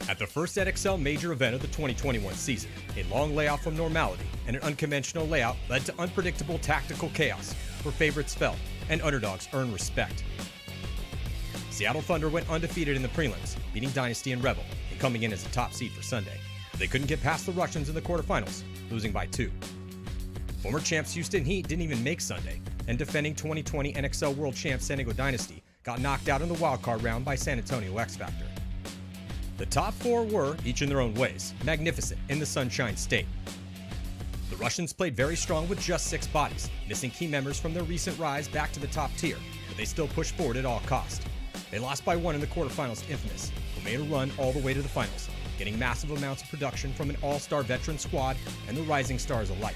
At the first NXL Major event of the 2021 season, a long layoff from normality and an unconventional layout led to unpredictable tactical chaos where favorites fell and underdogs earned respect. Seattle Thunder went undefeated in the prelims, beating Dynasty and Rebel and coming in as a top seed for Sunday. But they couldn't get past the Russians in the quarterfinals, losing by 2. Former champs Houston Heat didn't even make Sunday, and defending 2020 NXL World champ San Diego Dynasty got knocked out in the wildcard round by San Antonio X Factor. The top 4 were, each in their own ways, magnificent in the Sunshine State. The Russians played very strong with just 6 bodies, missing key members from their recent rise back to the top tier, but they still pushed forward at all cost. They lost by 1 in the quarterfinals to Infamous, who made a run all the way to the finals, getting massive amounts of production from an all-star veteran squad and the rising stars alike.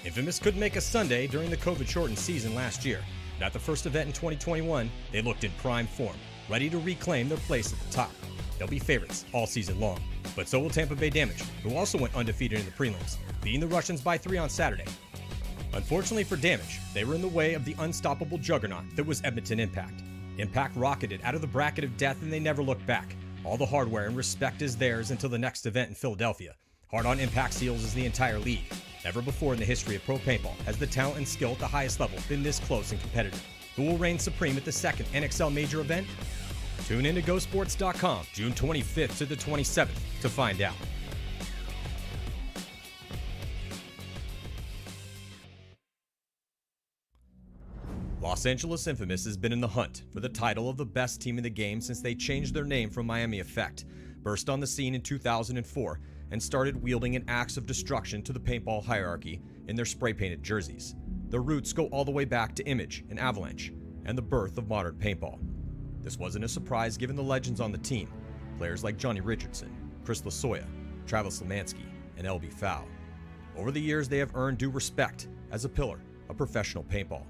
Infamous couldn't make a Sunday during the COVID-shortened season last year, but at the first event in 2021, they looked in prime form, ready to reclaim their place at the top. They'll be favorites all season long, but so will Tampa Bay Damage, who also went undefeated in the prelims, beating the Russians by 3 on Saturday. Unfortunately for Damage, they were in the way of the unstoppable juggernaut that was Edmonton Impact. Impact rocketed out of the bracket of death and they never looked back. All the hardware and respect is theirs until the next event in Philadelphia. Hard on Impact seals is the entire league. Never before in the history of pro paintball has the talent and skill at the highest level been this close and competitive. Who will reign supreme at the second NXL Major event? Tune in to GoSports.com June 25th to the 27th to find out. Los Angeles Infamous has been in the hunt for the title of the best team in the game since they changed their name from Miami Effect, burst on the scene in 2004, and started wielding an axe of destruction to the paintball hierarchy in their spray-painted jerseys. Their roots go all the way back to Image and Avalanche, and the birth of modern paintball. This wasn't a surprise given the legends on the team, players like Johnny Richardson, Chris Lasoya, Travis Lemansky, and LB Fowl. Over the years, they have earned due respect as a pillar of professional paintball.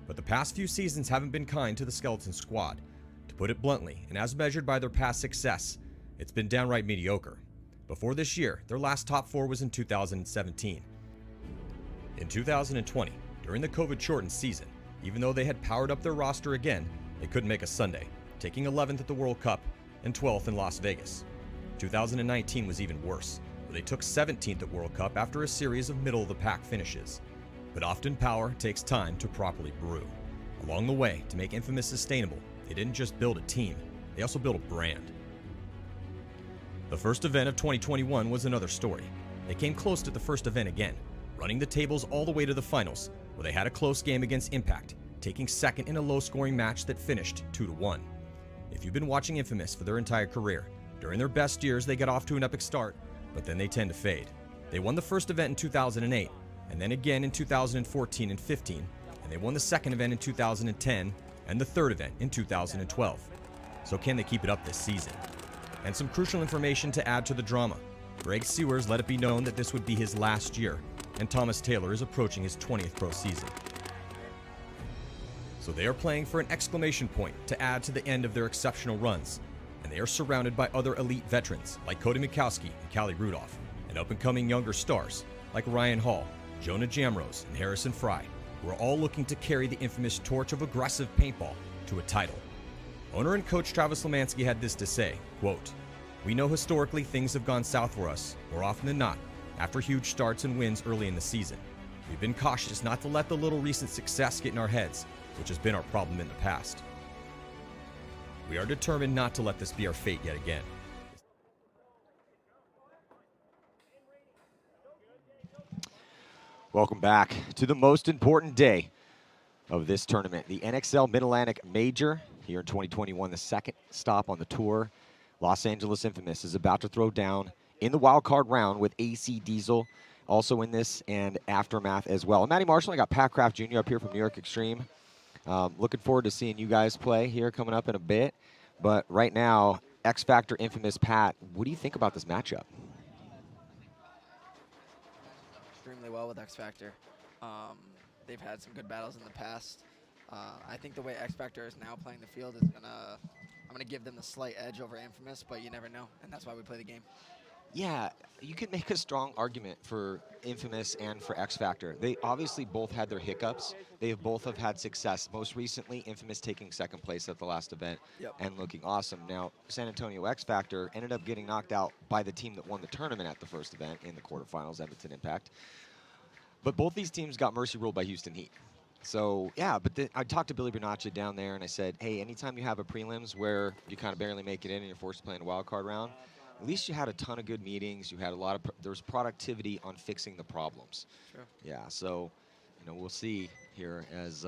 But the past few seasons haven't been kind to the Skeleton Squad. To put it bluntly, and as measured by their past success, it's been downright mediocre. Before this year, their last top 4 was in 2017. In 2020, during the COVID-shortened season, even though they had powered up their roster again, they couldn't make a Sunday, taking 11th at the World Cup and 12th in Las Vegas. 2019 was even worse, where they took 17th at World Cup after a series of middle-of-the-pack finishes. But often power takes time to properly brew. Along the way, to make Infamous sustainable, they didn't just build a team, they also built a brand. The first event of 2021 was another story. They came close to the first event again, running the tables all the way to the finals, where they had a close game against Impact, taking second in a low-scoring match that finished 2-1. If you've been watching Infamous for their entire career, during their best years they get off to an epic start, but then they tend to fade. They won the first event in 2008, and then again in 2014 and 15, and they won the second event in 2010, and the third event in 2012. So can they keep it up this season? And some crucial information to add to the drama. Greg Sewers let it be known that this would be his last year, and Thomas Taylor is approaching his 20th pro season. So they are playing for an exclamation point to add to the end of their exceptional runs, and they are surrounded by other elite veterans like Cody Mikowski and Callie Rudolph, and up-and-coming younger stars like Ryan Hall, Jonah Jamrose, and Harrison Fry, who are all looking to carry the infamous torch of aggressive paintball to a title. Owner and coach Travis Lemansky had this to say, quote, "We know historically things have gone south for us, more often than not, after huge starts and wins early in the season. We've been cautious not to let the little recent success get in our heads, which has been our problem in the past. We are determined not to let this be our fate yet again." Welcome back to the most important day of this tournament, the NXL Mid-Atlantic Major here in 2021, the second stop on the tour. Los Angeles Infamous is about to throw down in the wild card round with AC Diesel also in this and Aftermath as well. And Matty Marshall, I got Pat Kraft Jr. up here from York Xtreme. Looking forward to seeing you guys play here coming up in a bit. But right now, X Factor Infamous Pat, what do you think about this matchup? Extremely well with X Factor. They've had some good battles in the past. I think the way X Factor is now playing the field is I'm gonna give them the slight edge over Infamous, but you never know, and that's why we play the game. Yeah, you could make a strong argument for Infamous and for X Factor. They obviously both had their hiccups. They both have had success. Most recently, Infamous taking second place at the last event Yep. and looking awesome. Now, San Antonio X Factor ended up getting knocked out by the team that won the tournament at the first event in the quarterfinals, Edmonton Impact. But both these teams got mercy ruled by Houston Heat. So, yeah, but I talked to Billy Bernaccia down there, and I said, hey, anytime you have a prelims where you kind of barely make it in and you're forced to play in a wild card round, at least you had a ton of good meetings. You had a lot of, there was productivity on fixing the problems. Sure. Yeah, so, we'll see here as,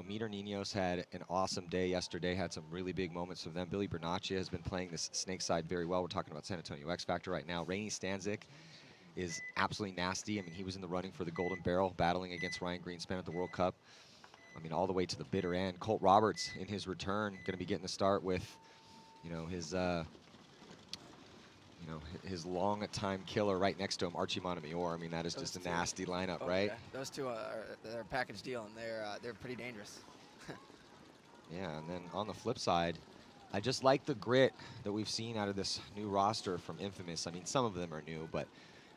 Meter Ninos had an awesome day yesterday, had some really big moments for them. Billy Bernaccia has been playing this snake side very well. We're talking about San Antonio X Factor right now. Rainey Stanzik is absolutely nasty. I mean, he was in the running for the Golden Barrel, battling against Ryan Greenspan at the World Cup. I mean, all the way to the bitter end. Colt Roberts, in his return, going to be getting the start with, his long-time killer right next to him, Archie Montemayor. I mean, that is just a nasty lineup, right? Those two they're a package deal, and they're pretty dangerous. Yeah, and then on the flip side, I just like the grit that we've seen out of this new roster from Infamous. I mean, some of them are new, but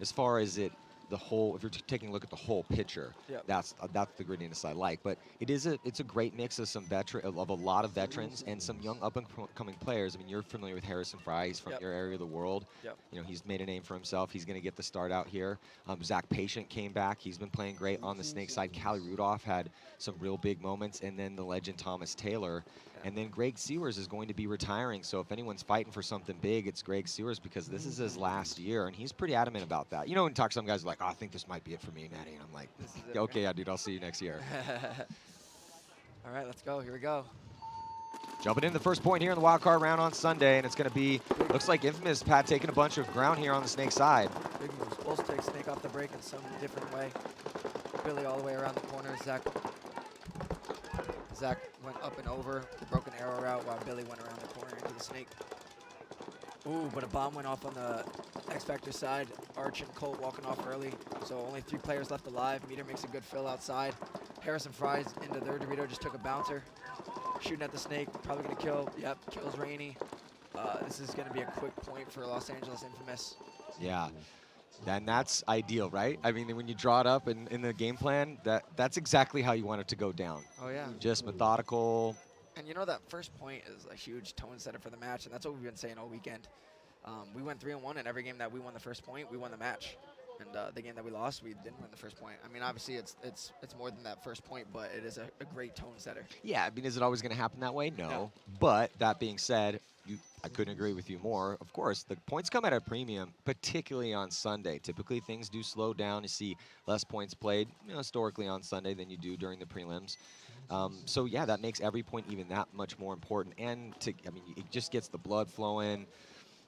as far as the whole, if you're taking a look at the whole picture, Yep. that's the grittiness I like. But it's a great mix of some of a lot of veterans and some young up-and-coming players. I mean, you're familiar with Harrison Fry. He's from Yep. your area of the world. Yep. He's made a name for himself. He's going to get the start out here. Zach Patient came back. He's been playing great on the snake side. Callie Rudolph had some real big moments, and then the legend Thomas Taylor. And then Greg Sewers is going to be retiring, so if anyone's fighting for something big, it's Greg Sewers, because this is his last year, and he's pretty adamant about that. When you talk to some guys like, oh, I think this might be it for me, Matty, and I'm like, yeah, okay, yeah, dude, I'll see you next year. All right, let's go. Here we go. Jumping in the first point here in the wild card round on Sunday, and it's going to be, looks like Infamous, Pat, taking a bunch of ground here on the snake side. Big moves. Bulls take snake off the break in some different way. Billy all the way around the corner. Zach went up and over the broken arrow route while Billy went around the corner into the snake. Ooh, but a bomb went off on the X Factor side. Arch and Colt walking off early, so only 3 players left alive. Meter makes a good fill outside. Harrison Fry's into their Dorito, just took a bouncer. Shooting at the snake, probably gonna kill. Yep, kills Rainey. This is gonna be a quick point for Los Angeles Infamous. Yeah. And that's ideal, right? I mean, when you draw it up in the game plan, that's exactly how you want it to go down. Oh, yeah. Just methodical. And that first point is a huge tone setter for the match, and that's what we've been saying all weekend. We went 3-1, and every game that we won the first point, we won the match. And the game that we lost, we didn't win the first point. I mean, obviously, it's more than that first point, but it is a great tone setter. Yeah, I mean, is it always going to happen that way? No. But that being said, I couldn't agree with you more. Of course, the points come at a premium, particularly on Sunday. Typically, things do slow down. You see less points played historically on Sunday than you do during the prelims. So, yeah, that makes every point even that much more important. And, it just gets the blood flowing.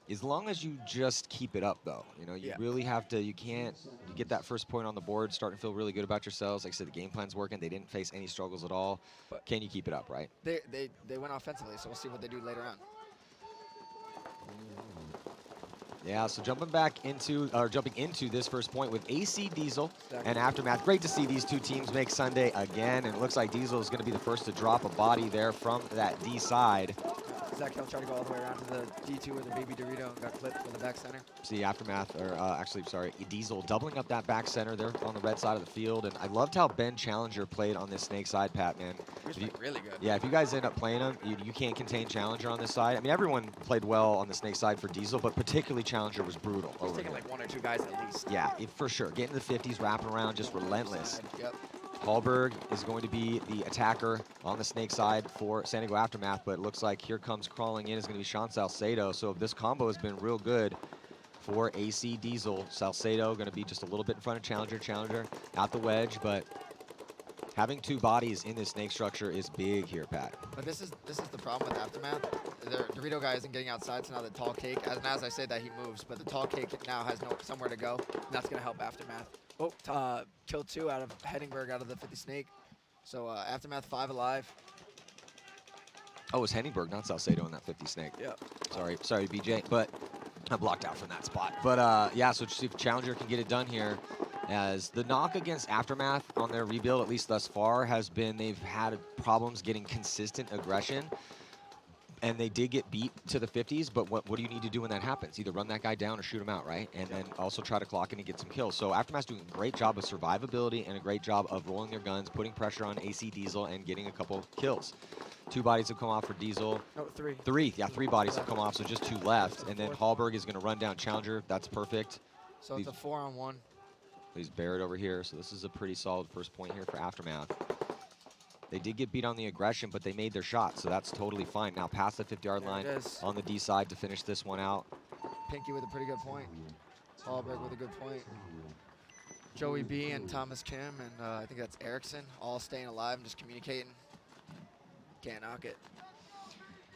As long as you just keep it up, though. You really have to, you get that first point on the board, starting to feel really good about yourselves. Like I said, the game plan's working. They didn't face any struggles at all. But can you keep it up, right? They went offensively, so we'll see what they do later on. Yeah, so jumping into this first point with AC Diesel and Aftermath. Great to see these two teams make Sunday again, and it looks like Diesel is going to be the first to drop a body there from that D side. Zach Hill tried to go all the way around to the D2 with the baby Dorito and got clipped for the back center. See Aftermath, Diesel doubling up that back center there on the red side of the field. And I loved how Ben Challenger played on this snake side, Pat, man. He was really good. Yeah, if you guys end up playing him, you can't contain Challenger on this side. I mean, everyone played well on the snake side for Diesel, but particularly Challenger was brutal. He's taking like 1 or 2 guys at least. Yeah, for sure. Getting to the 50s, wrapping around, just relentless. Yep. Hallberg is going to be the attacker on the snake side for San Diego Aftermath, but it looks like here comes crawling in is going to be Sean Salcedo. So this combo has been real good for AC Diesel. Salcedo going to be just a little bit in front of Challenger. Challenger out the wedge, but having 2 bodies in this snake structure is big here, Pat. But this is the problem with Aftermath. The Dorito guy isn't getting outside, so now the tall cake, as I say that, he moves, but the tall cake now has somewhere to go, and that's going to help Aftermath. Oh, kill 2 out of Hedingberg out of the 50 snake. So Aftermath 5 alive. Oh, it was Hedingberg, not Salcedo in that 50 snake. Yeah. Sorry, BJ, but I blocked out from that spot. But yeah, so see if Challenger can get it done here. As the knock against Aftermath on their rebuild, at least thus far, has been they've had problems getting consistent aggression. And they did get beat to the 50s, but what do you need to do when that happens? Either run that guy down or shoot him out, right? And then also try to clock in and get some kills. So Aftermath's doing a great job of survivability and a great job of rolling their guns, putting pressure on AC Diesel, and getting a couple kills. 2 bodies have come off for Diesel. No, 3. 3, yeah, 3 bodies have come off, so just 2 left. And then Hallberg is going to run down Challenger. That's perfect. So it's a 4-on-1. He's Barrett over here, so this is a pretty solid first point here for Aftermath. They did get beat on the aggression, but they made their shot, so that's totally fine. Now past the 50-yard line on the D side to finish this one out. Pinky with a pretty good point. Hallberg with a good point. Joey B and Thomas Kim and I think that's Erickson all staying alive and just communicating. Can't knock it.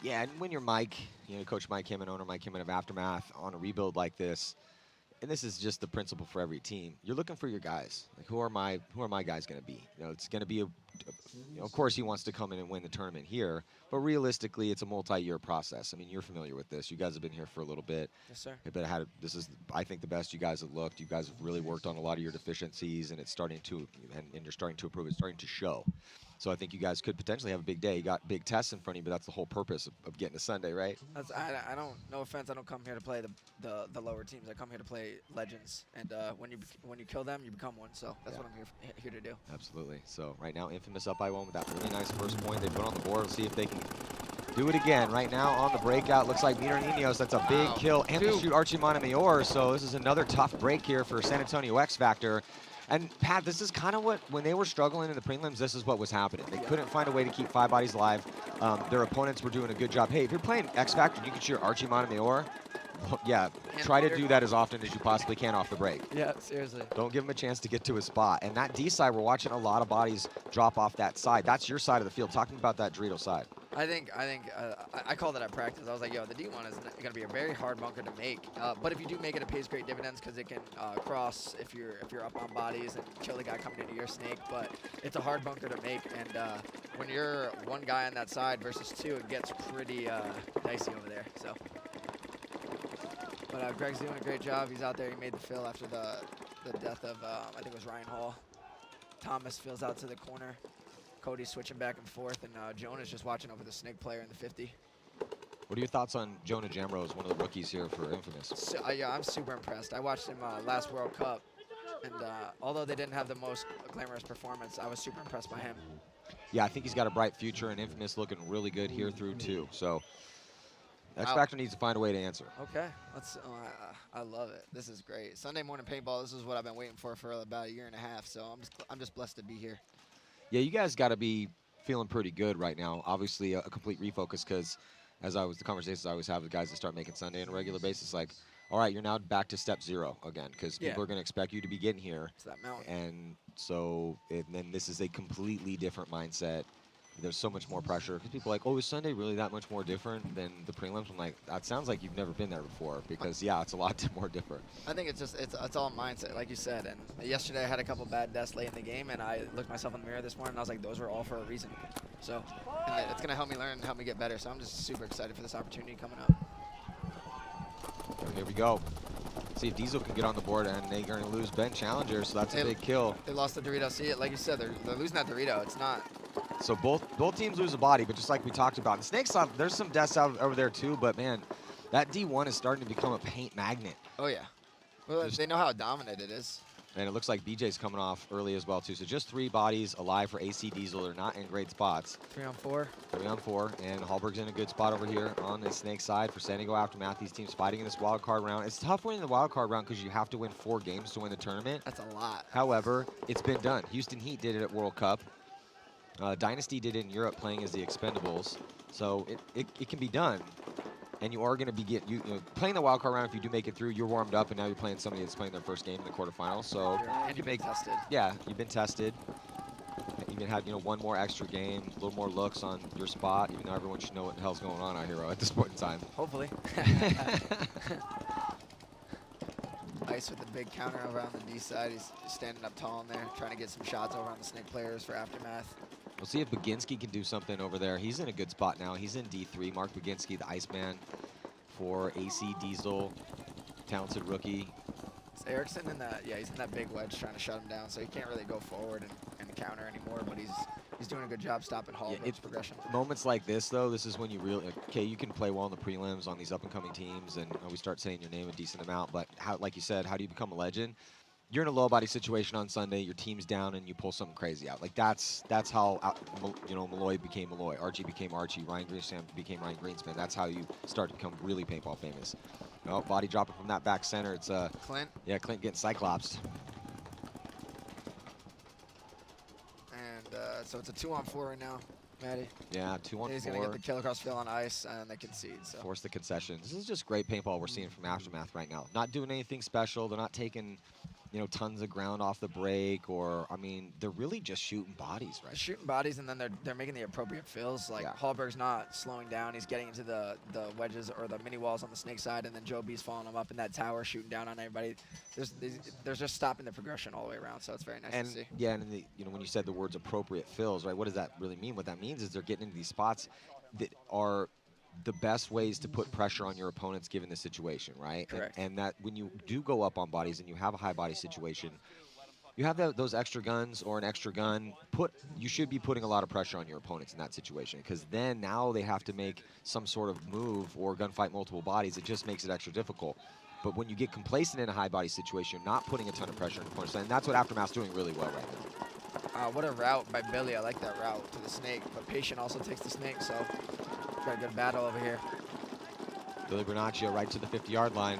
Yeah, and when you're Mike, Coach Mike Kim and owner Mike Kim of Aftermath on a rebuild like this, and this is just the principle for every team, you're looking for your guys. Like, who are my guys going to be? It's going to be of course he wants to come in and win the tournament here, but realistically it's a multi-year process. I mean, you're familiar with this. You guys have been here for a little bit. Yes, sir. But this is, I think, the best you guys have looked. You guys have really worked on a lot of your deficiencies, and it's starting to, and you're starting to improve. It's starting to show. So I think you guys could potentially have a big day. You got big tests in front of you, but that's the whole purpose of getting to Sunday, right? I don't, no offense, I don't come here to play the lower teams. I come here to play legends, and when you kill them, you become one. So that's what I'm here to do. Absolutely. So right now, Infamous up by 1 with that really nice first point they put on the board. Let's see if they can do it again. Right now on the breakout, looks like Miner Ninos, that's a big kill, and they shoot Archie Montemayor. So this is another tough break here for San Antonio X Factor. And Pat, this is kind of what, when they were struggling in the prelims, this is what was happening. They couldn't find a way to keep 5 bodies alive. Their opponents were doing a good job. Hey, if you're playing X Factor, you can shoot Archie Montemayor. Well, yeah, try to do that as often as you possibly can off the break. Yeah, seriously. Don't give him a chance to get to his spot. And that D side, we're watching a lot of bodies drop off that side. That's your side of the field. Talking about that Dorito side. I called it at practice. I was like, yo, the D1 is going to be a very hard bunker to make. But if you do make it, it pays great dividends because it can cross if you're up on bodies and kill the guy coming into your snake. But it's a hard bunker to make, and when you're one guy on that side versus 2, it gets pretty dicey over there. So, but Greg's doing a great job. He's out there. He made the fill after the death of I think it was Ryan Hall. Thomas fills out to the corner. Cody's switching back and forth, and Jonah's just watching over the snake player in the 50. What are your thoughts on Jonah Jamrose, one of the rookies here for Infamous? So, yeah, I'm super impressed. I watched him last World Cup, and although they didn't have the most glamorous performance, I was super impressed by him. Yeah, I think he's got a bright future, and Infamous looking really good here through 2. So X Factor needs to find a way to answer. Okay, I love it. This is great. Sunday morning paintball. This is what I've been waiting for about a year and a half. So I'm just blessed to be here. Yeah, you guys got to be feeling pretty good right now. Obviously, a complete refocus because, the conversations I always have with guys that start making Sunday on a regular basis, like, all right, you're now back to step 0 again because people are going to expect you to be getting here. It's that mountain. And so, and then this is a completely different mindset. There's so much more pressure because people are like, oh, is Sunday really that much more different than the prelims? I'm like, that sounds like you've never been there before because, yeah, it's a lot more different. I think it's all mindset, like you said. And yesterday I had a couple bad deaths late in the game, and I looked myself in the mirror this morning, and I was like, those were all for a reason. So it's going to help me learn and help me get better. So I'm just super excited for this opportunity coming up. Here we go. See if Diesel can get on the board, and they're going to lose Ben Challenger, so that's a big kill. They lost the Dorito. See it, like you said, they're losing that Dorito. It's not. So both teams lose a body, but just like we talked about, in Snake's off, there's some deaths out over there too. But man, that D1 is starting to become a paint magnet. Oh yeah. Well, they know how dominant it is. And it looks like BJ's coming off early as well too. So just 3 bodies alive for AC Diesel. They're not in great spots. 3 on 4. 3 on 4, and Hallberg's in a good spot over here on the Snake side for San Diego Aftermath. These teams fighting in this wild card round. It's tough winning the wild card round because you have to win 4 games to win the tournament. That's a lot. However, it's been done. Houston Heat did it at World Cup. Dynasty did it in Europe playing as the Expendables. So it can be done. And you are going to be playing the wild card round. If you do make it through, you're warmed up, and now you're playing somebody that's playing their first game in the quarterfinals. So and you've been tested. Yeah, you've been tested. You even had 1 more extra game, a little more looks on your spot. Even though everyone should know what the hell's going on out here at this point in time. Hopefully. Ice with the big counter over on the D side. He's standing up tall in there, trying to get some shots over on the Snake players for Aftermath. We'll see if Baginski can do something over there. He's in a good spot now. He's in D3. Mark Baginski, the Iceman for AC Diesel, talented rookie. Is Erickson in that? Yeah, he's in that big wedge trying to shut him down, so he can't really go forward and counter anymore, but he's doing a good job stopping Hallberg's progression. Moments like this, though, this is when you really, okay, you can play well in the prelims on these up-and-coming teams, and we start saying your name a decent amount, but how, like you said, how do you become a legend? You're in a low body situation on Sunday, your team's down, and you pull something crazy out. Like, that's how, you know, Malloy became Malloy, Archie became Archie, Ryan Greenspan became Ryan Greenspan. That's how you start to become really paintball famous. Oh, body dropping from that back center. It's Clint. Yeah, Clint getting cyclopsed. And so it's a 2-on-4 right now, Maddie. Yeah, 2-on-4. He's gonna get the kill across field on ice, and they concede. So Force the concession. This is just great paintball we're seeing from Aftermath right now. Not doing anything special. They're not taking, you know, tons of ground off the break, or, I mean, they're really just shooting bodies, right? shooting bodies, and then they're making the appropriate fills. Like, Hallberg's not slowing down. He's getting into the wedges or the mini walls on the snake side, and then Joe B's following him up in that tower, shooting down on everybody. There's just stopping the progression all the way around, so it's very nice to see. Yeah, and you know, when you said the words appropriate fills, right, what does that really mean? What that means is they're getting into these spots that are the best ways to put pressure on your opponents given the situation, right? Correct. And that when you do go up on bodies and you have a high body situation, you have those extra guns or an extra gun, you should be putting a lot of pressure on your opponents in that situation, because then now they have to make some sort of move or gunfight multiple bodies. It just makes it extra difficult. But when you get complacent in a high body situation, you're not putting a ton of pressure on your opponents, and that's what Aftermath's doing really well right now. What a route by Billy. I like that route to the snake, but Patient also takes the snake, so got a good battle over here. Billy Bernaccio right to the 50-yard line.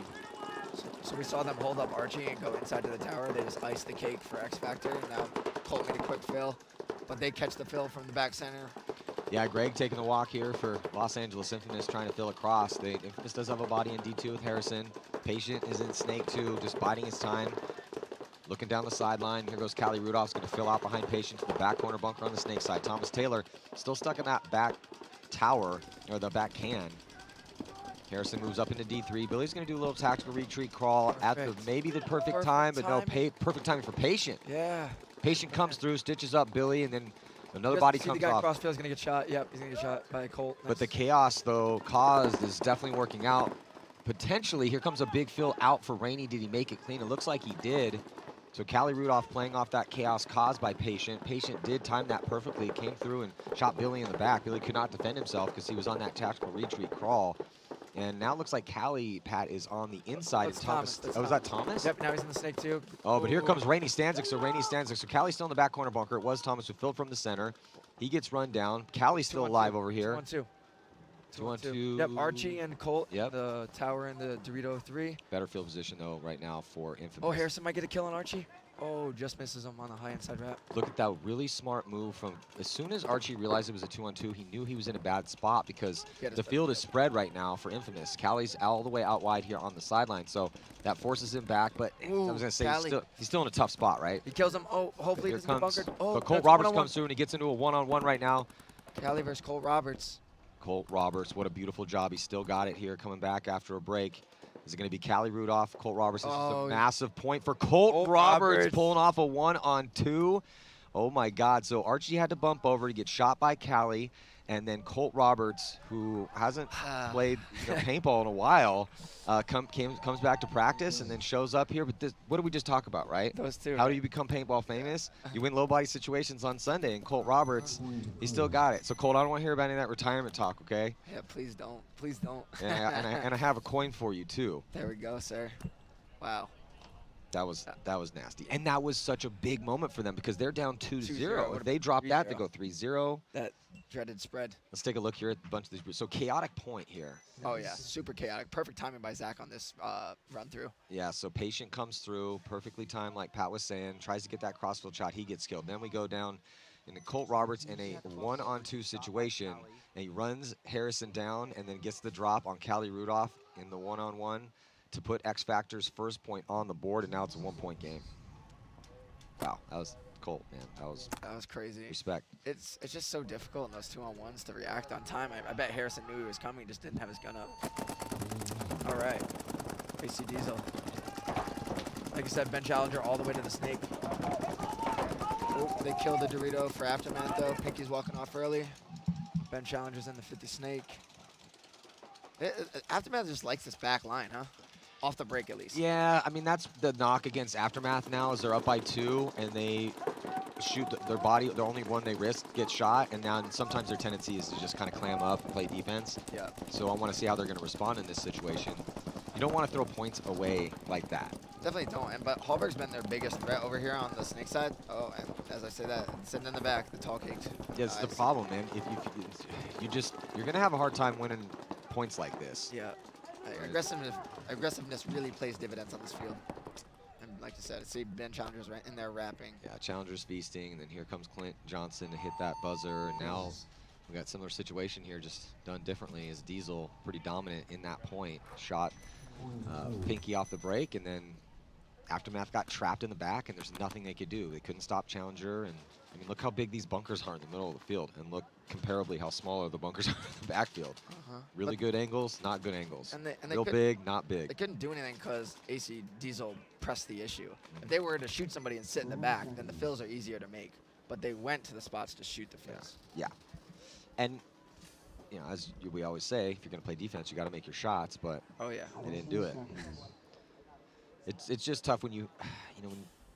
So we saw them hold up Archie and go inside to the tower. They just iced the cake for X Factor. Now Colt made a quick fill, but they catch the fill from the back center. Yeah, Greg taking the walk here for Los Angeles Infamous, trying to fill across. Infamous does have a body in D2 with Harrison. Patient is in Snake 2, just biding his time. Looking down the sideline. Here goes Callie Rudolph's going to fill out behind Patient to the back corner bunker on the Snake side. Thomas Taylor still stuck in that back tower, or the back can. Harrison moves up into D3. Billy's going to do a little tactical retreat crawl at maybe the perfect time, but no, perfect timing for Patient. Yeah. Patient comes through, stitches up Billy, and then another body comes off. The guy crossfield is going to get shot. Yep, he's going to get shot by Colt. But the chaos, though, caused is definitely working out. Potentially, here comes a big fill out for Rainey. Did he make it clean? It looks like he did. So Callie Rudolph playing off that chaos caused by Patient. Patient did time that perfectly. Came through and shot Billy in the back. Billy could not defend himself because he was on that tactical retreat crawl. And now it looks like Callie, Pat, is on the inside. That's Thomas. Oh, was that Thomas? Yep, now he's in the snake too. Oh, but here comes Rainey Stanzik. So Rainey Stanzik. So Callie's still in the back corner bunker. It was Thomas who filled from the center. He gets run down. Callie's still alive over here. 2-on-2. 2-on-2. Yep, Archie and Colt. Yep. The tower and the Dorito 3. Better field position, though, right now for Infamous. Oh, Harrison might get a kill on Archie. Oh, just misses him on the high inside wrap. Look at that really smart move from, as soon as Archie realized it was a 2-on-2, he knew he was in a bad spot because the field is spread right now for Infamous. Callie's all the way out wide here on the sideline, so that forces him back, but ooh, I was going to say he's still in a tough spot, right? He kills him. Oh, hopefully he doesn't get bunkered. Oh, but Colt Roberts comes through and he gets into a one-on-one right now. Callie versus Colt Roberts. Colt Roberts, what a beautiful job. He still got it here coming back after a break. Is it going to be Callie Rudolph? Colt Roberts. This is a massive point for Colt Roberts pulling off a 1-on-2. Oh my God. So Archie had to bump over to get shot by Callie. And then Colt Roberts, who hasn't played paintball in a while, comes back to practice and then shows up here. But what did we just talk about, right? Those two. How do you become paintball famous? You win low body situations on Sunday, and Colt Roberts, he still got it. So Colt, I don't want to hear about any of that retirement talk, okay? Yeah, please don't. Please don't. and I have a coin for you too. There we go, sir. Wow. That was nasty. And that was such a big moment for them because they're down 2-0. If they drop 3-0. that, they go 3-0. That dreaded spread. Let's take a look here at a bunch of these. So chaotic point here. Oh, yeah. Super chaotic. Perfect timing by Zach on this run through. Yeah, so Patient comes through, perfectly timed like Pat was saying, tries to get that crossfield shot. He gets killed. Then we go down into Colt Roberts in a 1-on-2 situation, and he runs Harrison down and then gets the drop on Callie Rudolph in the 1-on-1 to put X Factor's first point on the board, and now it's a 1-point game. Wow, that was Colt, man. That was crazy. Respect. It's just so difficult in those 2-on-1s to react on time. I bet Harrison knew he was coming, just didn't have his gun up. All right, AC Diesel. Like I said, Ben Challenger all the way to the snake. Oh, they killed the Dorito for Aftermath though. Pinky's walking off early. Ben Challenger's in the 50 snake. Aftermath just likes this back line, huh? Off the break, at least. Yeah, I mean, that's the knock against Aftermath now is they're up by 2, and they shoot their body, the only one they risk gets shot, and now sometimes their tendency is to just kind of clam up and play defense. Yeah. So I want to see how they're going to respond in this situation. You don't want to throw points away like that. Definitely don't. But Hallberg's been their biggest threat over here on the snake side. Oh, and as I say that, sitting in the back, the tall cakes. Yeah, it's the problem, man. If you're going to have a hard time winning points like this. Yeah. Aggressiveness really plays dividends on this field. And like you said, see Ben Challengers right in there rapping. Yeah, Challengers feasting, and then here comes Clint Johnson to hit that buzzer, and now we got a similar situation here, just done differently, as Diesel pretty dominant in that point. Shot Pinky off the break, and then Aftermath got trapped in the back, and there's nothing they could do. They couldn't stop Challenger, and I mean, look how big these bunkers are in the middle of the field, and look comparably how smaller the bunkers are in the backfield. Really good angles, not good angles. And they real big, not big. They couldn't do anything because AC Diesel pressed the issue. If they were to shoot somebody and sit in the back, then the fills are easier to make. But they went to the spots to shoot the fills. Yeah. And, you know, as we always say, if you're going to play defense, you got to make your shots, but they didn't do it. It's just tough when you know,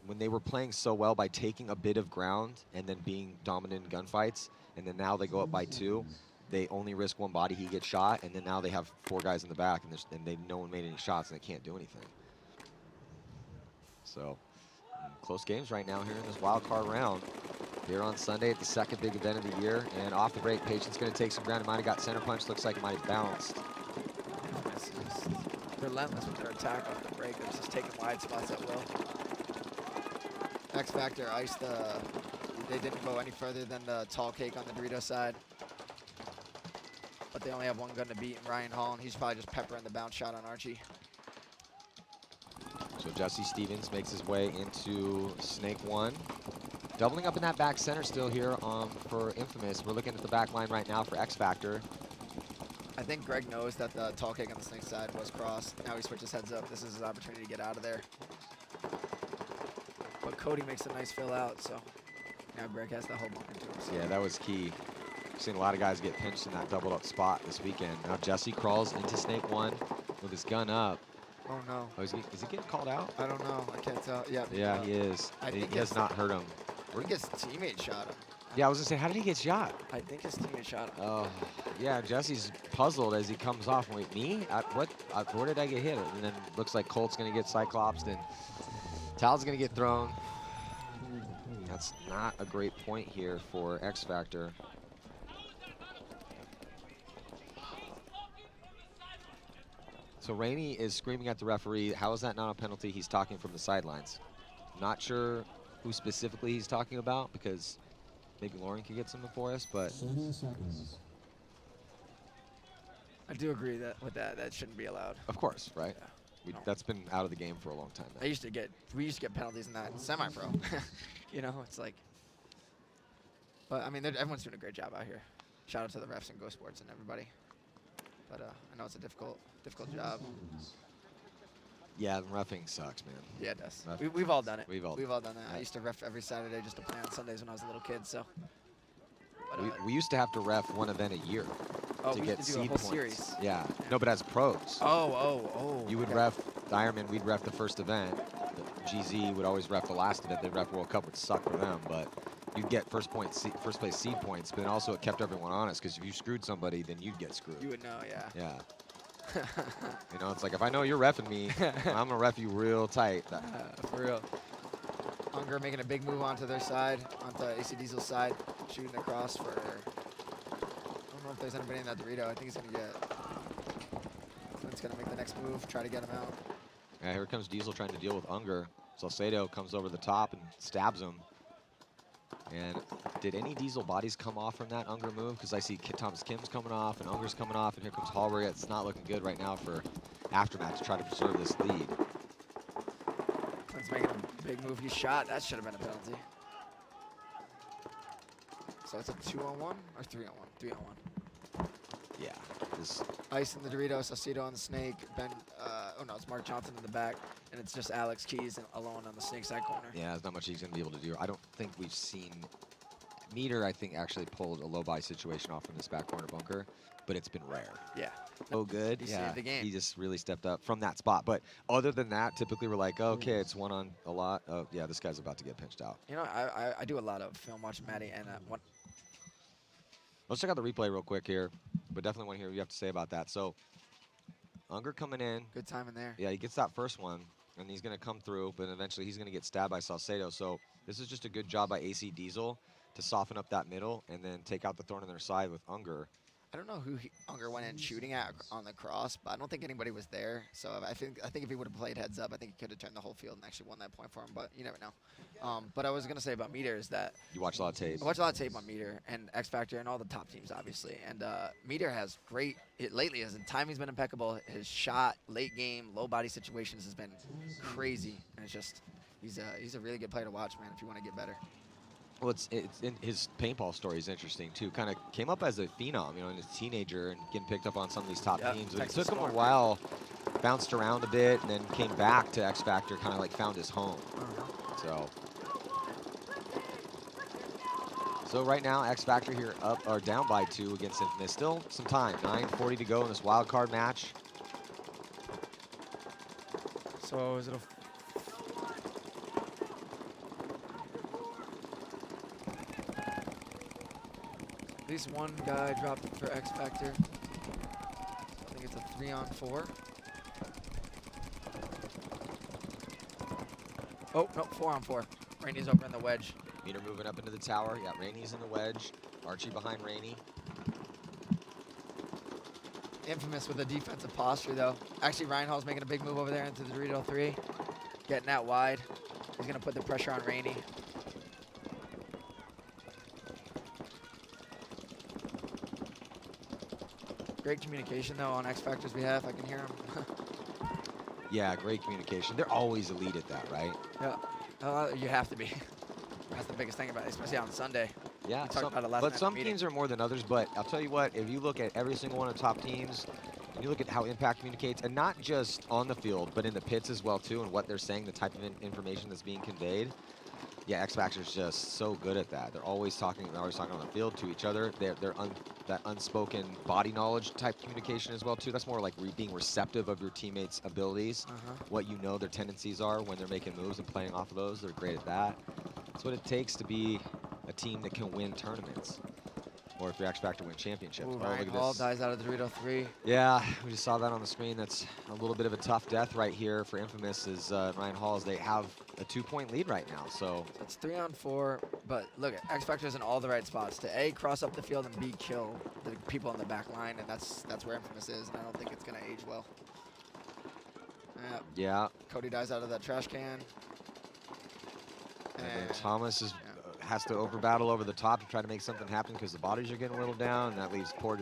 when they were playing so well by taking a bit of ground and then being dominant in gunfights, and then now they go up by 2, they only risk one body, he gets shot, and then now they have 4 guys in the back, and no one made any shots, and they can't do anything. So, close games right now here in this wild card round. Here on Sunday at the second big event of the year, and off the break, Patient's going to take some ground. It might have got center punch, looks like it might have bounced. Relentless with their attack off the break. They're just taking wide spots at will. X Factor iced they didn't go any further than the tall cake on the Dorito side. But they only have one gun to beat in Ryan Hall, and he's probably just peppering the bounce shot on Archie. So Jesse Stevens makes his way into Snake 1. Doubling up in that back center still here for Infamous. We're looking at the back line right now for X Factor. I think Greg knows that the tall cake on the snake side was crossed. Now he switches heads up. This is his opportunity to get out of there. But Cody makes a nice fill out, so now Greg has the whole bunker to himself. Yeah, that was key. We've seen a lot of guys get pinched in that doubled up spot this weekend. Now Jesse crawls into Snake 1 with his gun up. Oh no. Oh, is he getting called out? I don't know. I can't tell. Yeah, he is. He has not hurt him. I think his teammate shot him. Yeah, I was gonna say, how did he get shot? I think his teammate shot him. Oh, yeah, Jesse's puzzled as he comes off. Wait, me? Where did I get hit? And then looks like Colt's gonna get cyclopsed and Tal's gonna get thrown. That's not a great point here for X Factor. So Rainey is screaming at the referee. How is that not a penalty? He's talking from the sidelines. Not sure who specifically he's talking about, because maybe Lauren could get something for us, but I do agree with that. That shouldn't be allowed. of course, right? Yeah. That's been out of the game for a long time now. We used to get penalties in that in semi-pro. You know, it's like. But I mean, everyone's doing a great job out here. Shout out to the refs and Go Sports and everybody. But I know it's a difficult job. Yeah, the roughing sucks, man. Yeah, it does. We've all done it. We've all done that. I used to ref every Saturday just to play on Sundays when I was a little kid. So. But, we used to have to ref one event a year to we get used to do a seed whole points. series. Yeah. No, but as pros. Oh. You would okay. ref the Ironman, we'd ref the first event. The GZ would always ref the last event. They'd ref World Cup, which sucked for them, but you'd get first place seed points, but then also it kept everyone honest, because if you screwed somebody, then you'd get screwed. You would know, yeah. Yeah. You know, it's like, if I know you're reffing me, I'm gonna ref you real tight. For real. Unger making a big move onto their side, onto AC Diesel's side, shooting across for. I don't know if there's anybody in that Dorito. I think he's gonna get. Clint's gonna make the next move, try to get him out. Yeah, here comes Diesel trying to deal with Unger. Salcedo comes over the top and stabs him. And did any Diesel bodies come off from that Unger move? Because I see Thomas Kim's coming off and Unger's coming off, and here comes Hallberg. It's not looking good right now for Aftermath to try to preserve this lead. Clint's making a big move. He shot. That should have been a penalty. So it's a 2-on-1 or 3-on-1? 3-on-1. Yeah. This Ice in the Dorito, Saucedo on the Snake, Ben, oh no, it's Mark Johnson in the back, and it's just Alex Keys alone on the Snake side corner. Yeah, there's not much he's going to be able to do. I don't think we've seen Meter, I think, actually pulled a low buy situation off from this back corner bunker, but it's been rare. Yeah. So good. He Yeah, saved the game. he just really stepped up from that spot. But other than that, typically we're like, okay, it's one on a lot. Oh, yeah, this guy's about to get pinched out. You know, I do a lot of film watching Maddie, and Let's check out the replay real quick here, but definitely want to hear what you have to say about that. So, Unger coming in. good time in there. Yeah, he gets that first one, and he's going to come through, but eventually he's going to get stabbed by Salcedo. So this is just a good job by AC Diesel to soften up that middle and then take out the thorn on their side with Unger. I don't know who Unger went in shooting at on the cross, but I don't think anybody was there. So I think if he would have played heads up, I think he could have turned the whole field and actually won that point for him. But you never know. But I was gonna say about Meter is that You watch a lot of tape. I watch a lot of tape on Meter and X Factor and all the top teams, obviously. And Meter has lately. His timing's been impeccable. His shot, late game, low body situations has been crazy. And it's just he's a really good player to watch, man. If you want to get better. Well, it's in his paintball story is interesting too. Kind of came up as a phenom, you know, as a teenager and getting picked up on some of these top teams. But it took him a while, bounced around a bit, and then came back to X Factor, kind of like found his home. So right now, X Factor here up or down by 2 against Infamous. Still some time, 9:40 to go in this wild card match. So is it a at least one guy dropped for X Factor. I think it's a 3-on-4. Oh, no, 4-on-4. Rainey's over in the wedge. Meter moving up into the tower. Yeah, Rainey's in the wedge. Archie behind Rainey. Infamous with a defensive posture, though. Actually, Ryan Hall's making a big move over there into the Dorito 3. Getting that wide. He's going to put the pressure on Rainey. Great communication, though, on X Factor's behalf. I can hear him. Yeah, great communication. They're always elite at that, right? Yeah. You have to be. That's the biggest thing about it, especially on Sunday. Yeah, but some teams are more than others. But I'll tell you what, if you look at every single one of the top teams, and you look at how Impact communicates, and not just on the field, but in the pits as well, too, and what they're saying, the type of information that's being conveyed. Yeah, X Factor's just so good at that. They're always talking on the field to each other. That unspoken body knowledge type communication as well too. That's more like being receptive of your teammates' abilities, what you know their tendencies are when they're making moves and playing off of those. They're great at that. That's what it takes to be a team that can win tournaments, or if you're X Factor win championships. Ooh, Ryan Hall dies out of the Dorito 3. Yeah, we just saw that on the screen. That's a little bit of a tough death right here for Infamous. Is Ryan Hall, as they have a 2-point lead right now. So it's 3-on-4, but look, X Factor's in all the right spots to A, cross up the field, and B, kill the people on the back line, and that's where Infamous is, and I don't think it's gonna age well. Yeah. Cody dies out of that trash can. And then Thomas has to over-battle over the top to try to make something happen because the bodies are getting a little down, and that leaves poor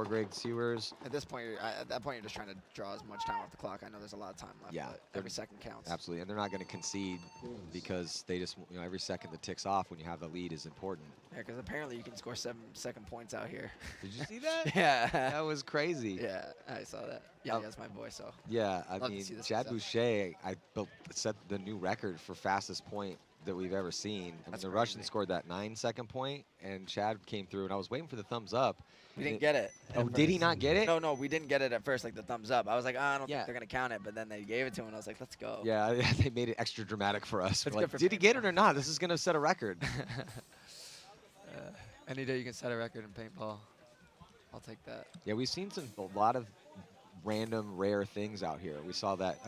Greg Sewers. At this point, you're just trying to draw as much time off the clock. I know there's a lot of time left, but every second counts. Absolutely, and they're not going to concede because they just, every second that ticks off when you have the lead is important. Yeah, because apparently you can score 7-second points out here. Did you see that? Yeah. That was crazy. Yeah, I saw that. Yeah, that's my boy, so. Yeah, I mean, Chad Boucher, set the new record for fastest point that we've ever seen. I mean, the Russian scored that 9-second point, and Chad came through, and I was waiting for the thumbs up. We didn't get it. Oh, did he not get it? No, we didn't get it at first, like the thumbs up. I was like, I don't think they're going to count it, but then they gave it to him, and I was like, let's go. Yeah, they made it extra dramatic for us. Like, did he get it or not? This is going to set a record. Any day you can set a record in paintball, I'll take that. Yeah, we've seen a lot of random, rare things out here. We saw that.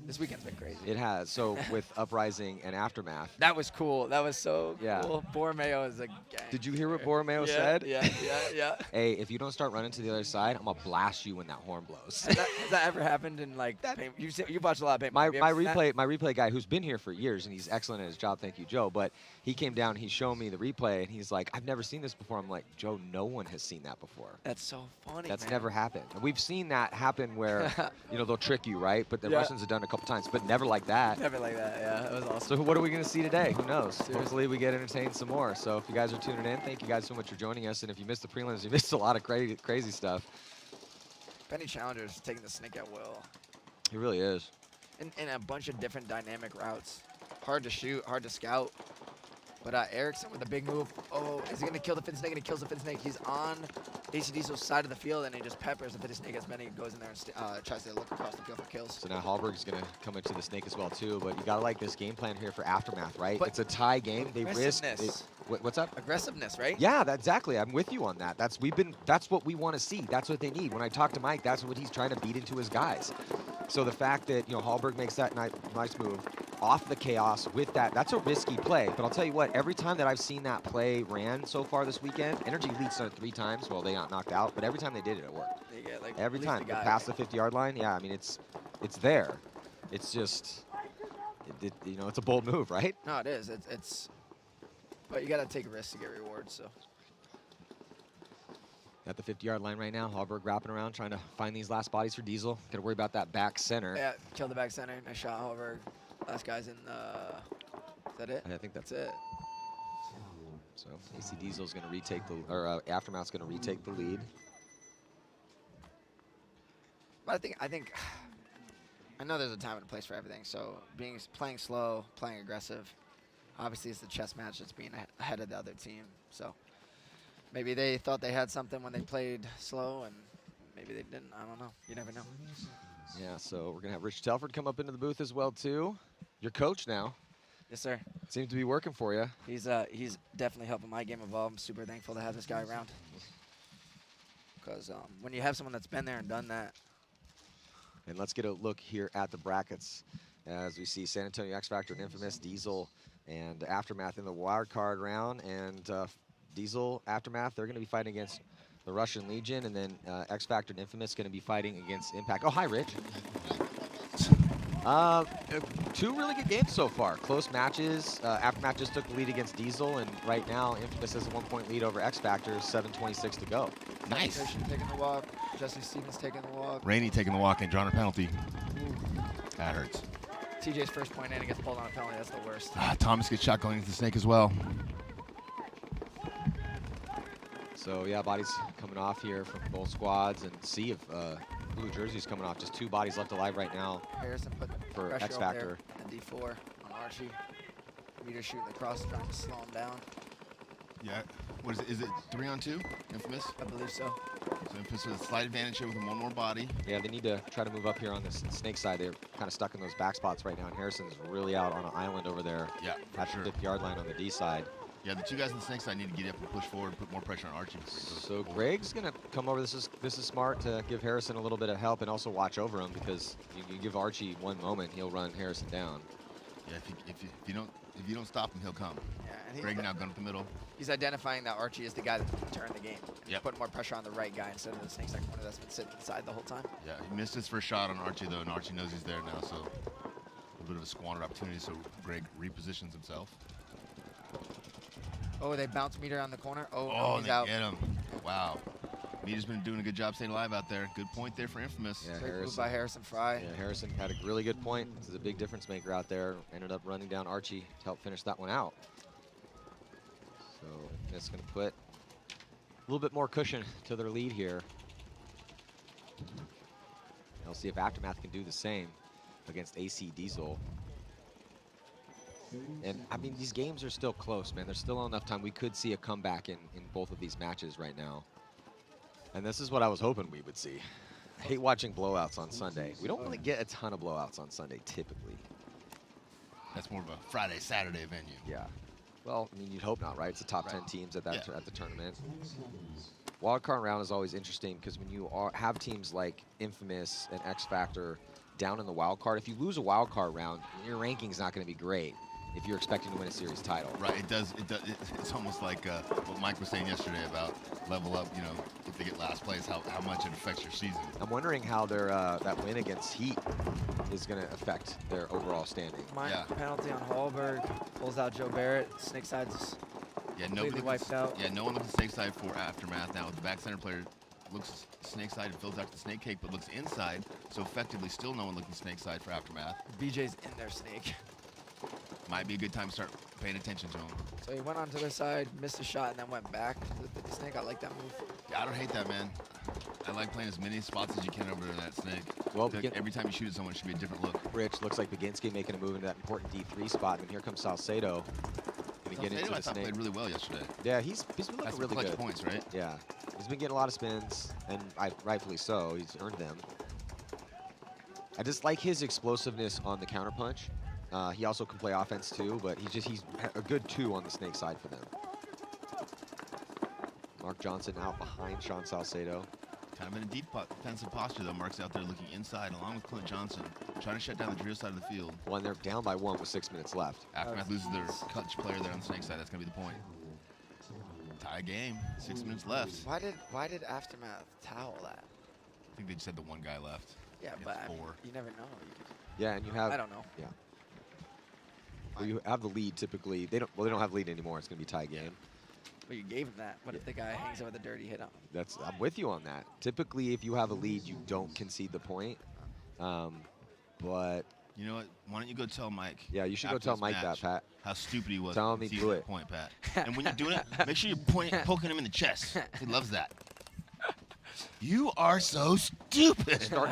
This weekend's been crazy. It has. So with Uprising and Aftermath. That was cool. That was so cool. Borromeo is a gang. Did you hear what Borromeo said? Yeah. Hey, if you don't start running to the other side, I'm going to blast you when that horn blows. Has that ever happened in, like, you've watched a lot of paintball. My replay guy, who's been here for years, and he's excellent at his job, thank you, Joe, but he came down, he's showing me the replay, and he's like, I've never seen this before. I'm like, Joe, no one has seen that before. That's so funny, That's never happened. We've seen that happen where, they'll trick you, right? But the Russians have done it a couple times, but never like that. Never like that, yeah. That was awesome. So what are we going to see today? Who knows? Seriously. Hopefully we get entertained some more. So if you guys are tuning in, thank you guys so much for joining us. And if you missed the prelims, you missed a lot of crazy stuff. Benny Challenger's taking the snake at will. He really is. In a bunch of different dynamic routes. Hard to shoot, hard to scout. But Erickson with a big move. Oh, is he going to kill the Fin Snake? And he kills the Fin Snake. He's on AC Diesel's side of the field, and he just peppers the Fin Snake as many. Goes in there and tries to look across the field for kills. So now Hallberg's going to come into the Snake as well, too. But you got to like this game plan here for Aftermath, right? But it's a tie game. They risk. What's up? Aggressiveness, right? Yeah, exactly. I'm with you on that. That's what we want to see. That's what they need. When I talk to Mike, that's what he's trying to beat into his guys. So the fact that, Hallberg makes that nice move off the chaos with that's a risky play. But I'll tell you what, every time that I've seen that play ran so far this weekend, Energy leads 3 times. Well, they got knocked out, but every time they did it, it worked. Yeah, like every time. Past the 50-yard line, yeah, I mean, it's there. It's just, it's a bold move, right? No, it is. But you got to take a risk to get rewards, so. At the 50-yard line right now, Hallberg wrapping around, trying to find these last bodies for Diesel. Got to worry about that back center. Yeah, kill the back center. Nice shot, Hallberg. Last guy's in is that it? I think that's it. So AC Diesel's going to retake Aftermath's going to retake the lead. But I know there's a time and a place for everything. So playing slow, playing aggressive. Obviously, it's the chess match that's being ahead of the other team. So maybe they thought they had something when they played slow, and maybe they didn't. I don't know. You never know. Yeah, so we're going to have Rich Telford come up into the booth as well, too. Your coach now. Yes, sir. Seems to be working for you. He's definitely helping my game evolve. I'm super thankful to have this guy around. Because when you have someone that's been there and done that. And let's get a look here at the brackets as we see San Antonio X Factor and Infamous, Diesel, and Aftermath in the wild card round. And Diesel, Aftermath, they're going to be fighting against the Russian Legion, and then X Factor and Infamous going to be fighting against Impact. Oh, hi, Rich. 2 really good games so far. Close matches. Aftermath just took the lead against Diesel, and right now Infamous has a 1-point lead over X Factor, 7:26 to go. Nice. Taking the walk. Jesse Stevens taking the walk. Rainey taking the walk and drawing a penalty. That hurts. TJ's first point in and gets pulled on a penalty. That's the worst. Thomas gets shot going into the Snake as well. So yeah, bodies coming off here from both squads, and see if blue jersey's coming off. Just 2 bodies left alive right now. Harrison put for pressure X Factor. And D4 on Archie. Meter shooting across, trying to slow him down. Yeah. What is it? Is it 3-on-2? Infamous? I believe so. So Infamous has a slight advantage here with 1 more body. Yeah, they need to try to move up here on the Snake side. They're kind of stuck in those back spots right now, and Harrison's really out on an island over there. Yeah, at the 50-yard line on the D side. Yeah, the 2 guys on the Snake side need to get up and push forward and put more pressure on Archie. So Greg's going to come over. This is smart to give Harrison a little bit of help and also watch over him, because you give Archie 1 moment, he'll run Harrison down. Yeah, if you don't stop him, he'll come. Yeah, and Greg now going up the middle. He's identifying that Archie is the guy that's going to turn the game. Yep. Putting more pressure on the right guy instead of the Snake side corner that's been sitting inside the whole time. Yeah, he missed his first shot on Archie though, and Archie knows he's there now, so a little bit of a squandered opportunity. So Greg repositions himself. Oh, they bounce Meter on the corner. Oh, no, he's they out. Get him. Wow. Meter's been doing a good job staying alive out there. Good point there for Infamous. Yeah, Great move by Harrison Fry. Yeah, Harrison had a really good point. This is a big difference maker out there. Ended up running down Archie to help finish that one out. So that's going to put a little bit more cushion to their lead here. We'll see if Aftermath can do the same against AC Diesel. And I mean, these games are still close, man. There's still enough time. We could see a comeback in both of these matches right now. And this is what I was hoping we would see. I hate watching blowouts on Sunday. We don't really get a ton of blowouts on Sunday, typically. That's more of a Friday, Saturday venue. Yeah. Well, I mean, you'd hope not, right? It's the top 10 teams at the tournament. Wildcard round is always interesting because when you have teams like Infamous and X Factor down in the wild card, if you lose a wild card round, your ranking's not going to be great if you're expecting to win a series title. Right. It's almost like what Mike was saying yesterday about level up. You know, if they get last place, how much it affects your season. I'm wondering how their that win against Heat is going to affect their overall standing. Penalty on Hallberg, pulls out Joe Barrett. Snake side's completely wiped out. Yeah, no one looks at Snake side for Aftermath. Now with the back center player looks Snake side and fills out the Snake cake, but looks inside. So effectively, still no one looking Snake side for Aftermath. BJ's in their Snake. Might be a good time to start paying attention to him. So he went onto their side, missed a shot, and then went back to the Snake. I like that move. Yeah, I don't hate that, man. I like playing as many spots as you can over in that Snake. Well, like every time you shoot at someone, it should be a different look. Rich looks like Baginski making a move into that important D3 spot, and here comes Salcedo. Gonna get into I the thought snake. played really well yesterday. Yeah, he's been looking That's really clutch good. points, right? Yeah, he's been getting a lot of spins, and rightfully so. He's earned them. I just like his explosiveness on the counterpunch. He also can play offense too, but he's a good 2 on the snake side for them. Mark Johnson out behind Sean Salcedo. Kind of in a deep defensive posture, though. Mark's out there looking inside, along with Clint Johnson, trying to shut down the Drew side of the field. Well, and they're down by 1 with 6 minutes left. Aftermath loses their clutch player there on the snake side. That's going to be the point. Tie game. 6 minutes left. Why did Aftermath towel that? I think they just had the 1 guy left. Yeah, Against but 4. you never know. Yeah, and you have. I don't know. Yeah. Well, you have the lead typically. They don't have lead anymore. It's going to be tie game. But you gave him that. What if the guy hangs over the dirty hit on him? I'm with you on that. Typically, if you have a lead, you don't concede the point. But You know what? Why don't you go tell Mike? yeah, you should go after tell this Mike that, match Pat. How stupid he was. Tell for him he conceding blew that it. point, Pat. And when you're doing it, make sure you're poking him in the chest. He loves that. You are so stupid. Start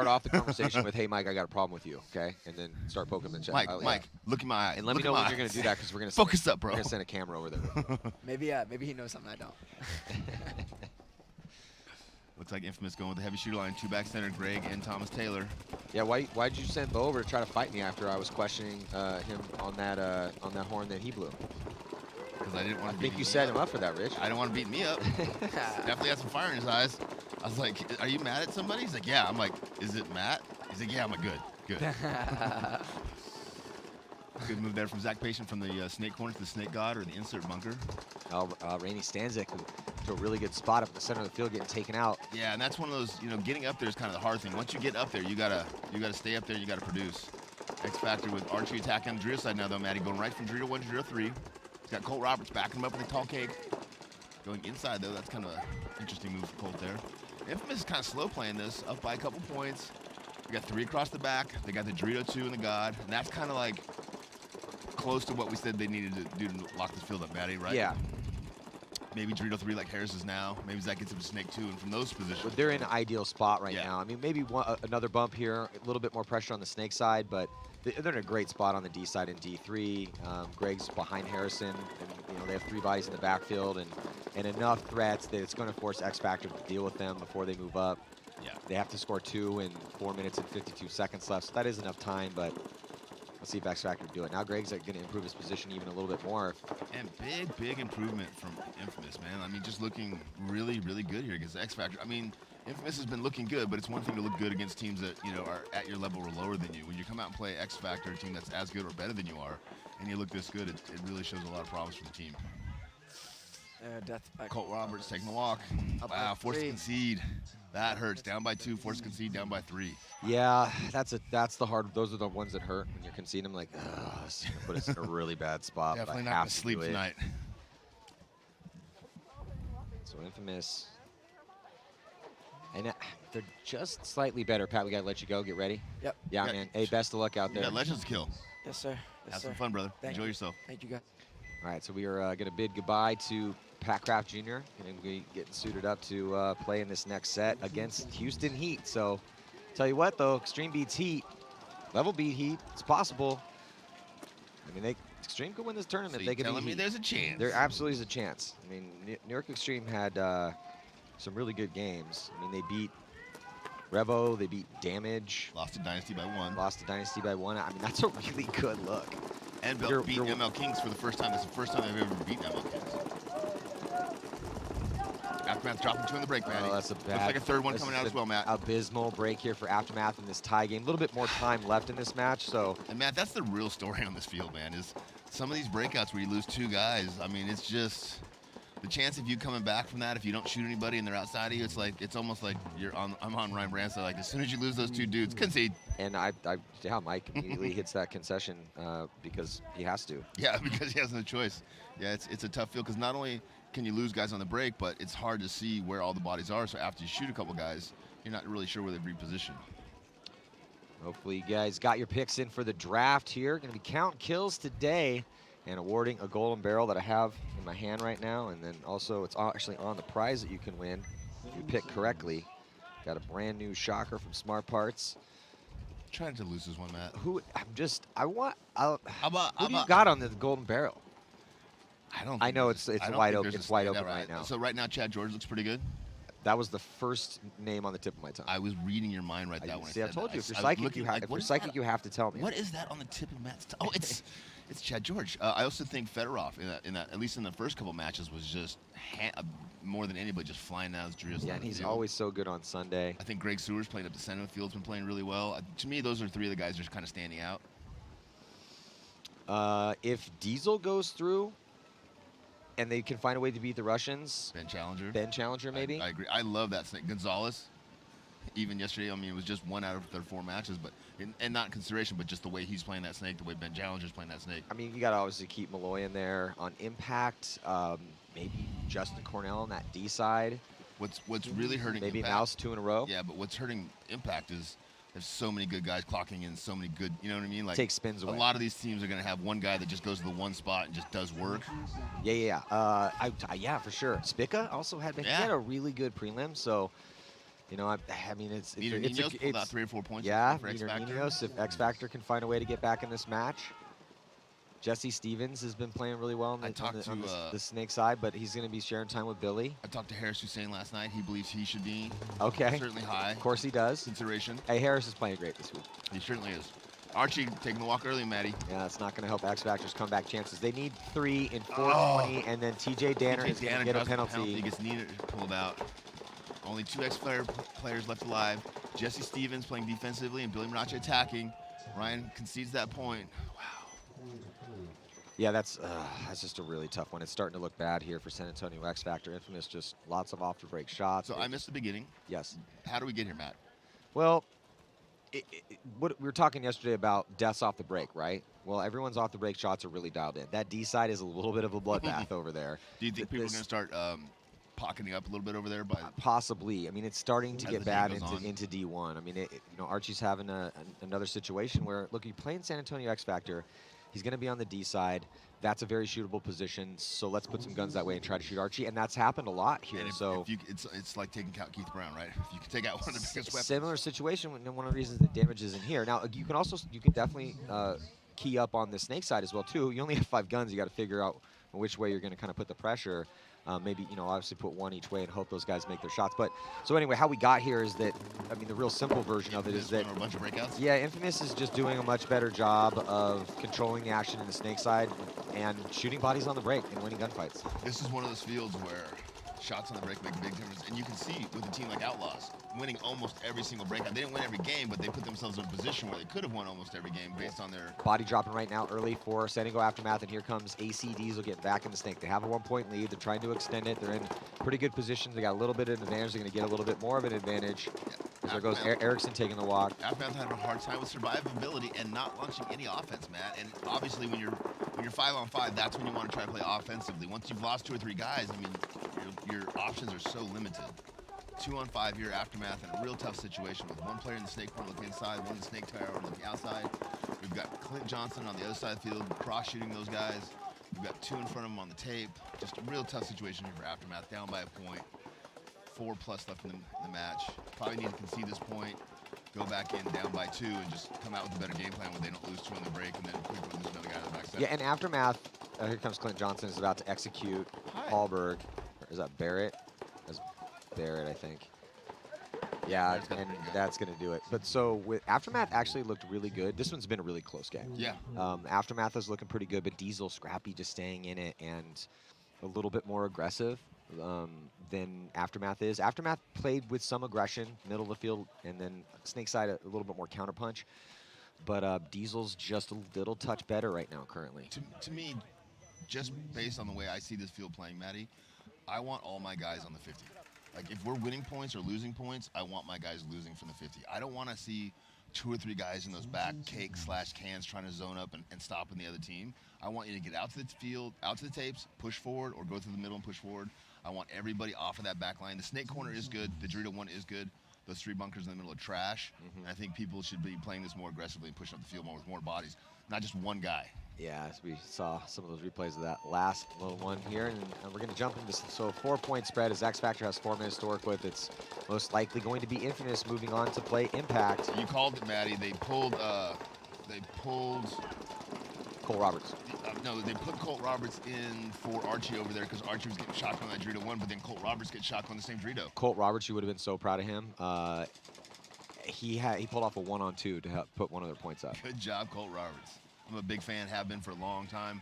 off the conversation with, "Hey, Mike, I got a problem with you," okay? And then start poking him in the chest. Mike, look in my eyes. And let me know when you're going to do that, because we're going to Focus up, bro. We're going to send a camera over there. Maybe he knows something I don't. Looks like Infamous going with the heavy shooter line. 2 back center, Greg and Thomas Taylor. Yeah, why'd you send Bo over to try to fight me after I was questioning him on that horn that he blew? Because I didn't want I to think beat you me set up. him up for that, Rich. I didn't want to beat me up. Definitely had some fire in his eyes. I was like, "Are you mad at somebody?" He's like, "Yeah." I'm like, "Is it Matt?" He's like, "Yeah." I'm like, "Good." Good move there from Zach Patient from the snake corner to the snake god, or the insert bunker. Rainey Stanzik to a really good spot up in the center of the field, getting taken out. Yeah, and that's one of those, getting up there is kind of the hard thing. Once you get up there, you gotta stay up there and you gotta produce. X Factor with archery attack on the Drew side now, though, Matty, going right from Drew to 1 to Drew 3. He's got Colt Roberts backing him up with a tall cake. Going inside, though, that's kind of an interesting move for Colt there. Infamous is kind of slow playing this, up by a couple points. We got 3 across the back. They got the Dorito 2 and the God, and that's kind of like close to what we said they needed to do to lock this field up, Matty, right? Yeah. Maybe Dorito 3 like Harris is now. Maybe Zach gets him to Snake 2, and from those positions. But they're in an ideal spot right Yeah. now. I mean, maybe another bump here, a little bit more pressure on the snake side, but they're in a great spot on the D side in D3. Greg's behind Harrison, and they have 3 bodies in the backfield, and enough threats that it's going to force X Factor to deal with them before they move up. Yeah. They have to score 2 in 4 minutes and 52 seconds left, so that is enough time, but let's see if X Factor do it. Now Greg's going to improve his position even a little bit more. And big improvement from Infamous, man. I mean, just looking really, really good here against X Factor. I mean, Infamous has been looking good, but it's one thing to look good against teams that, are at your level or lower than you. When you come out and play X Factor, a team that's as good or better than you are, and you look this good, it really shows a lot of promise for the team. Death by Colt Roberts taking the walk. Up Wow, by forced to 3. concede. That hurts. Down by 2, forced to concede, down by 3. Yeah, that's the hard. Those are the ones that hurt when you're conceding them. Like, this is gonna put us in a really bad spot. Definitely but I not have going to to sleep do it. tonight. So Infamous, and they're just slightly better. Pat, we gotta let you go. Get ready. Yep. Yeah, Yeah. man. Hey, best of luck out You there. got Legends kill. Yes, sir. Yes, Have sir. some fun, brother. Thank Enjoy you. yourself. Thank you, guys. All right, so we are gonna bid goodbye to Pat Kraft Jr. and be getting suited up to play in this next set against Houston Heat. So, tell you what though, Extreme beats Heat. Level beat Heat. It's possible. I mean, Extreme could win this tournament. So They you're could beat telling me Heat. there's a chance. There absolutely is a chance. I mean, New York Xtreme had some really good games. I mean, they beat Revo, they beat Damage, Lost to Dynasty by 1. lost to Dynasty by 1. I mean, that's a really good look. And You're- beat you're- MLKings for the first time. That's the first time they've ever beaten MLKings. Aftermath dropping 2 in the break, Matty. Oh, that's a bad. Looks like a third one this coming is out as an well, Matt. Abysmal break here for Aftermath in this tie game. A little bit more time left in this match, so And Matt, that's the real story on this field, man, is some of these breakouts where you lose 2 guys. I mean, it's just the chance of you coming back from that if you don't shoot anybody and they're outside of you, it's almost like I'm on Ryan Branstad. Like, as soon as you lose those 2 dudes, concede. and yeah, Mike immediately hits that concession because he has to. Yeah, because he has no choice. Yeah, it's a tough field because not only can you lose guys on the break, but it's hard to see where all the bodies are. So after you shoot a couple guys, you're not really sure where they've repositioned. Hopefully you guys got your picks in for the draft here. Going to be counting kills today and awarding a golden barrel that I have in my hand right now. And then also it's actually on the prize that you can win if you pick correctly. Got a brand new shocker from Smart Parts. Trying to lose this one, Matt. Who do you How about got on the golden barrel? I know it's wide open. It's wide open right. right now. So right now, Chad George looks pretty good. That was the first name on the tip of my tongue. I was reading your mind right there when I said I told that. you, if you're psychic, you have to tell me. What is that on the tip of Matt's tongue? Oh, it's Chad George. I also think Fedorov, in that, at least in the first couple matches, was just more than anybody just flying down his drills. Yeah, and he's always so good on Sunday. I think Greg Sewers playing up the center of the field's been playing really well. To me, those are three of the guys that are kind of standing out. If Diesel goes through and they can find a way to beat the Russians, Ben Challenger maybe. I agree. I love that snake. Gonzalez, even yesterday, I mean, it was just 1 out of their 4 matches, but and not in consideration, but just the way he's playing that snake, the way Ben Challenger's playing that snake. I mean, you got to obviously keep Malloy in there on Impact. Maybe Justin Cornell on that D side. What's really hurting maybe Impact, Mouse 2 in a row. Yeah, but what's hurting Impact is there's so many good guys clocking in, so many good, you know what I mean? Like, take spins away. A lot of these teams are going to have one guy that just goes to the one spot and just does work. Yeah. Yeah, for sure. Spica also had, he had a really good prelim, so, you know, I mean, it's pulled out 3 or 4 points. Yeah, for X Factor. Ninos, if X Factor can find a way to get back in this match. Jesse Stevens has been playing really well on the snake side, but he's going to be sharing time with Billy. I talked to Harris Hussein last night. He believes he should be certainly high. Of course he does. Consideration. Hey, Harris is playing great this week. He certainly is. Archie taking the walk early, Matty. Yeah, that's not going to help X Factor's comeback chances. They need 3 in 4:20, and then TJ Danner is going to get a penalty. He gets pulled out. Only 2 players left alive. Jesse Stevens playing defensively and Billy Marache attacking. Ryan concedes that point. Yeah, that's just a really tough one. It's starting to look bad here for San Antonio X Factor. Infamous, just lots of off-the-break shots. So I missed the beginning. Yes. How do we get here, Matt? Well, what we were talking yesterday about deaths off the break, right? Well, everyone's off-the-break shots are really dialed in. That D side is a little bit of a bloodbath over there. Do you think people are going to start pocketing up a little bit over there? Possibly. I mean, it's starting to get bad into D1. I mean, you know, Archie's having another situation where, look, you play in San Antonio X Factor. He's going to be on the D side. That's a very shootable position, so let's put some guns that way and try to shoot Archie, and that's happened a lot here. It's like taking out Keith Brown, right? If you can take out one of the biggest weapons. Similar situation, and one of the reasons that damage isn't here. Now, you can definitely key up on the snake side as well, too. You only have 5 guns. You got to figure out which way you're going to kind of put the pressure. Maybe, you know, obviously put 1 each way and hope those guys make their shots. But so anyway, how we got here is that, I mean, the real simple version of it is that, a bunch of breakouts? Yeah, Infamous is just doing a much better job of controlling the action in the snake side and shooting bodies on the break and winning gunfights. This is one of those fields where shots on the break make a big difference, and you can see with a team like Outlaws winning almost every single breakout. They didn't win every game, but they put themselves in a position where they could have won almost every game based on their body dropping right now early for San Diego Aftermath, and here comes AC Diesel getting back in the snake. They have a 1-point lead. They're trying to extend it. They're in pretty good positions. They got a little bit of an advantage. They're going to get a little bit more of an advantage. There goes Erickson taking the walk. Aftermath had a hard time with survivability and not launching any offense, Matt. And obviously, when you're 5-on-5, that's when you want to try to play offensively. Once you've lost 2 or 3 guys, I mean, your options are so limited. 2-on-5 here, Aftermath in a real tough situation with 1 player in the snake corner looking inside, 1 in the snake tower looking outside. We've got Clint Johnson on the other side of the field, cross-shooting those guys. We've got 2 in front of him on the tape. Just a real tough situation here for Aftermath, down by a point. 4+ left in the match. Probably need to concede this point, go back in down by 2, and just come out with a better game plan when they don't lose 2 on the break, and then quickly lose another guy to the backside. Yeah, and Aftermath, here comes Clint Johnson, is about to execute Hallberg. Or is that Barrett? That's Barrett, I think. Yeah, and that's going to do it. But so with Aftermath actually looked really good. This one's been a really close game. Yeah. Aftermath is looking pretty good, but Diesel scrappy just staying in it and a little bit more aggressive than Aftermath is. Aftermath played with some aggression, middle of the field, and then snake side a little bit more counterpunch. But Diesel's just a little touch better right now currently. To me, just based on the way I see this field playing, Matty, I want all my guys on the 50. Like, if we're winning points or losing points, I want my guys losing from the 50. I don't want to see 2 or 3 guys in those back cakes/cans trying to zone up and stopping the other team. I want you to get out to the field, out to the tapes, push forward, or go through the middle and push forward. I want everybody off of that back line. The snake corner is good. The Dorito one is good. Those 3 bunkers in the middle are trash. And I think people should be playing this more aggressively and pushing up the field more with more bodies, not just 1 guy. Yeah, as we saw some of those replays of that last little one here, and we're going to jump into this. So 4-point spread as X Factor has 4 minutes to work with. It's most likely going to be Infamous moving on to play Impact. You called it, Matty. They pulled Cole Roberts. No, they put Colt Roberts in for Archie over there because Archie was getting shotgun on that Dorito 1, but then Colt Roberts gets shotgun on the same Dorito. Colt Roberts, you would have been so proud of him. He pulled off a 1-on-2 to help put one of their points up. Good job, Colt Roberts. I'm a big fan, have been for a long time.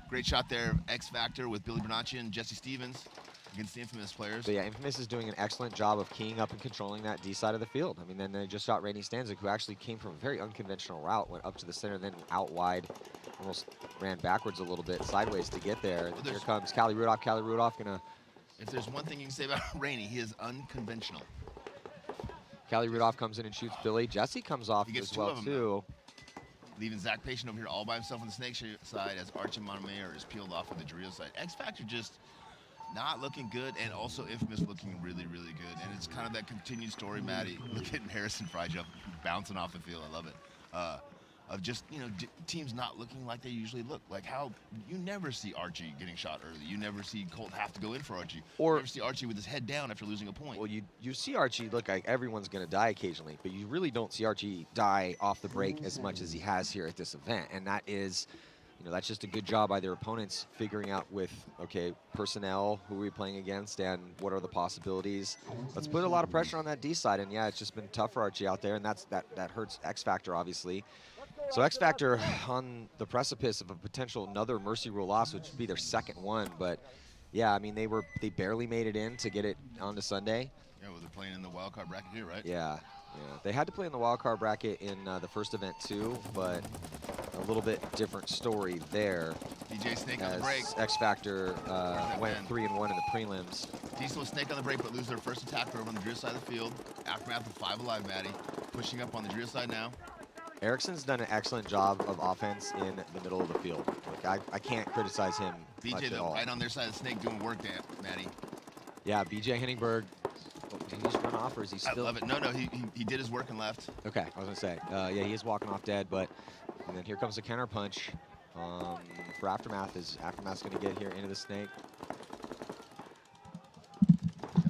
Great shot there, X Factor with Billy Bernacci and Jesse Stevens against the Infamous players. But yeah, Infamous is doing an excellent job of keying up and controlling that D side of the field. I mean, then they just shot Rainey Stanzik, who actually came from a very unconventional route, went up to the center, then out wide, almost ran backwards a little bit, sideways to get there. And here comes Callie Rudolph. Callie Rudolph gonna... If there's one thing you can say about Rainey, he is unconventional. Callie Rudolph comes in and shoots Billy. Jesse comes off as well, too. Leaving Zach Patient over here all by himself on the Snake side as Archie Montemayor is peeled off on the Dorito side. X Factor just not looking good, and also Infamous looking really, really good. And it's kind of that continued story, Maddie. Look at Harrison Fry jump, bouncing off the field. I love it. Of just, you know, teams not looking like they usually look. Like how you never see Archie getting shot early. You never see Colt have to go in for Archie. Or you never see Archie with his head down after losing a point. Well, you see Archie look like everyone's going to die occasionally, but you really don't see Archie die off the break as much as he has here at this event. And that is, you know, that's just a good job by their opponents figuring out with, okay, personnel, who are we playing against, and what are the possibilities. Let's put a lot of pressure on that D side, and yeah, it's just been tough for Archie out there, and that hurts X Factor, obviously. So X Factor on the precipice of a potential another Mercy Rule loss, which would be their second one. But yeah, I mean, they barely made it in to get it onto Sunday. Yeah, well, they're playing in the wild card bracket here, right? Yeah. They had to play in the wild card bracket in the first event too, but a little bit different story there. DJ Snake on the break. X Factor went 3-1 in the prelims. Diesel Snake on the break, but lose their first attacker over on the Drew side of the field. Aftermath of 5 alive, Maddie. Pushing up on the Drew side now. Erickson's done an excellent job of offense in the middle of the field. Like, I can't criticize him much BJ, at all. right on their side of the Snake, doing work there, Maddie. Yeah, BJ Henningberg. Did he just run off, or is he still? I love it. No, he did his work and left. Okay, I was gonna say, yeah, he is walking off dead, but and then here comes the counter punch for Aftermath. Aftermath's gonna get here into the Snake.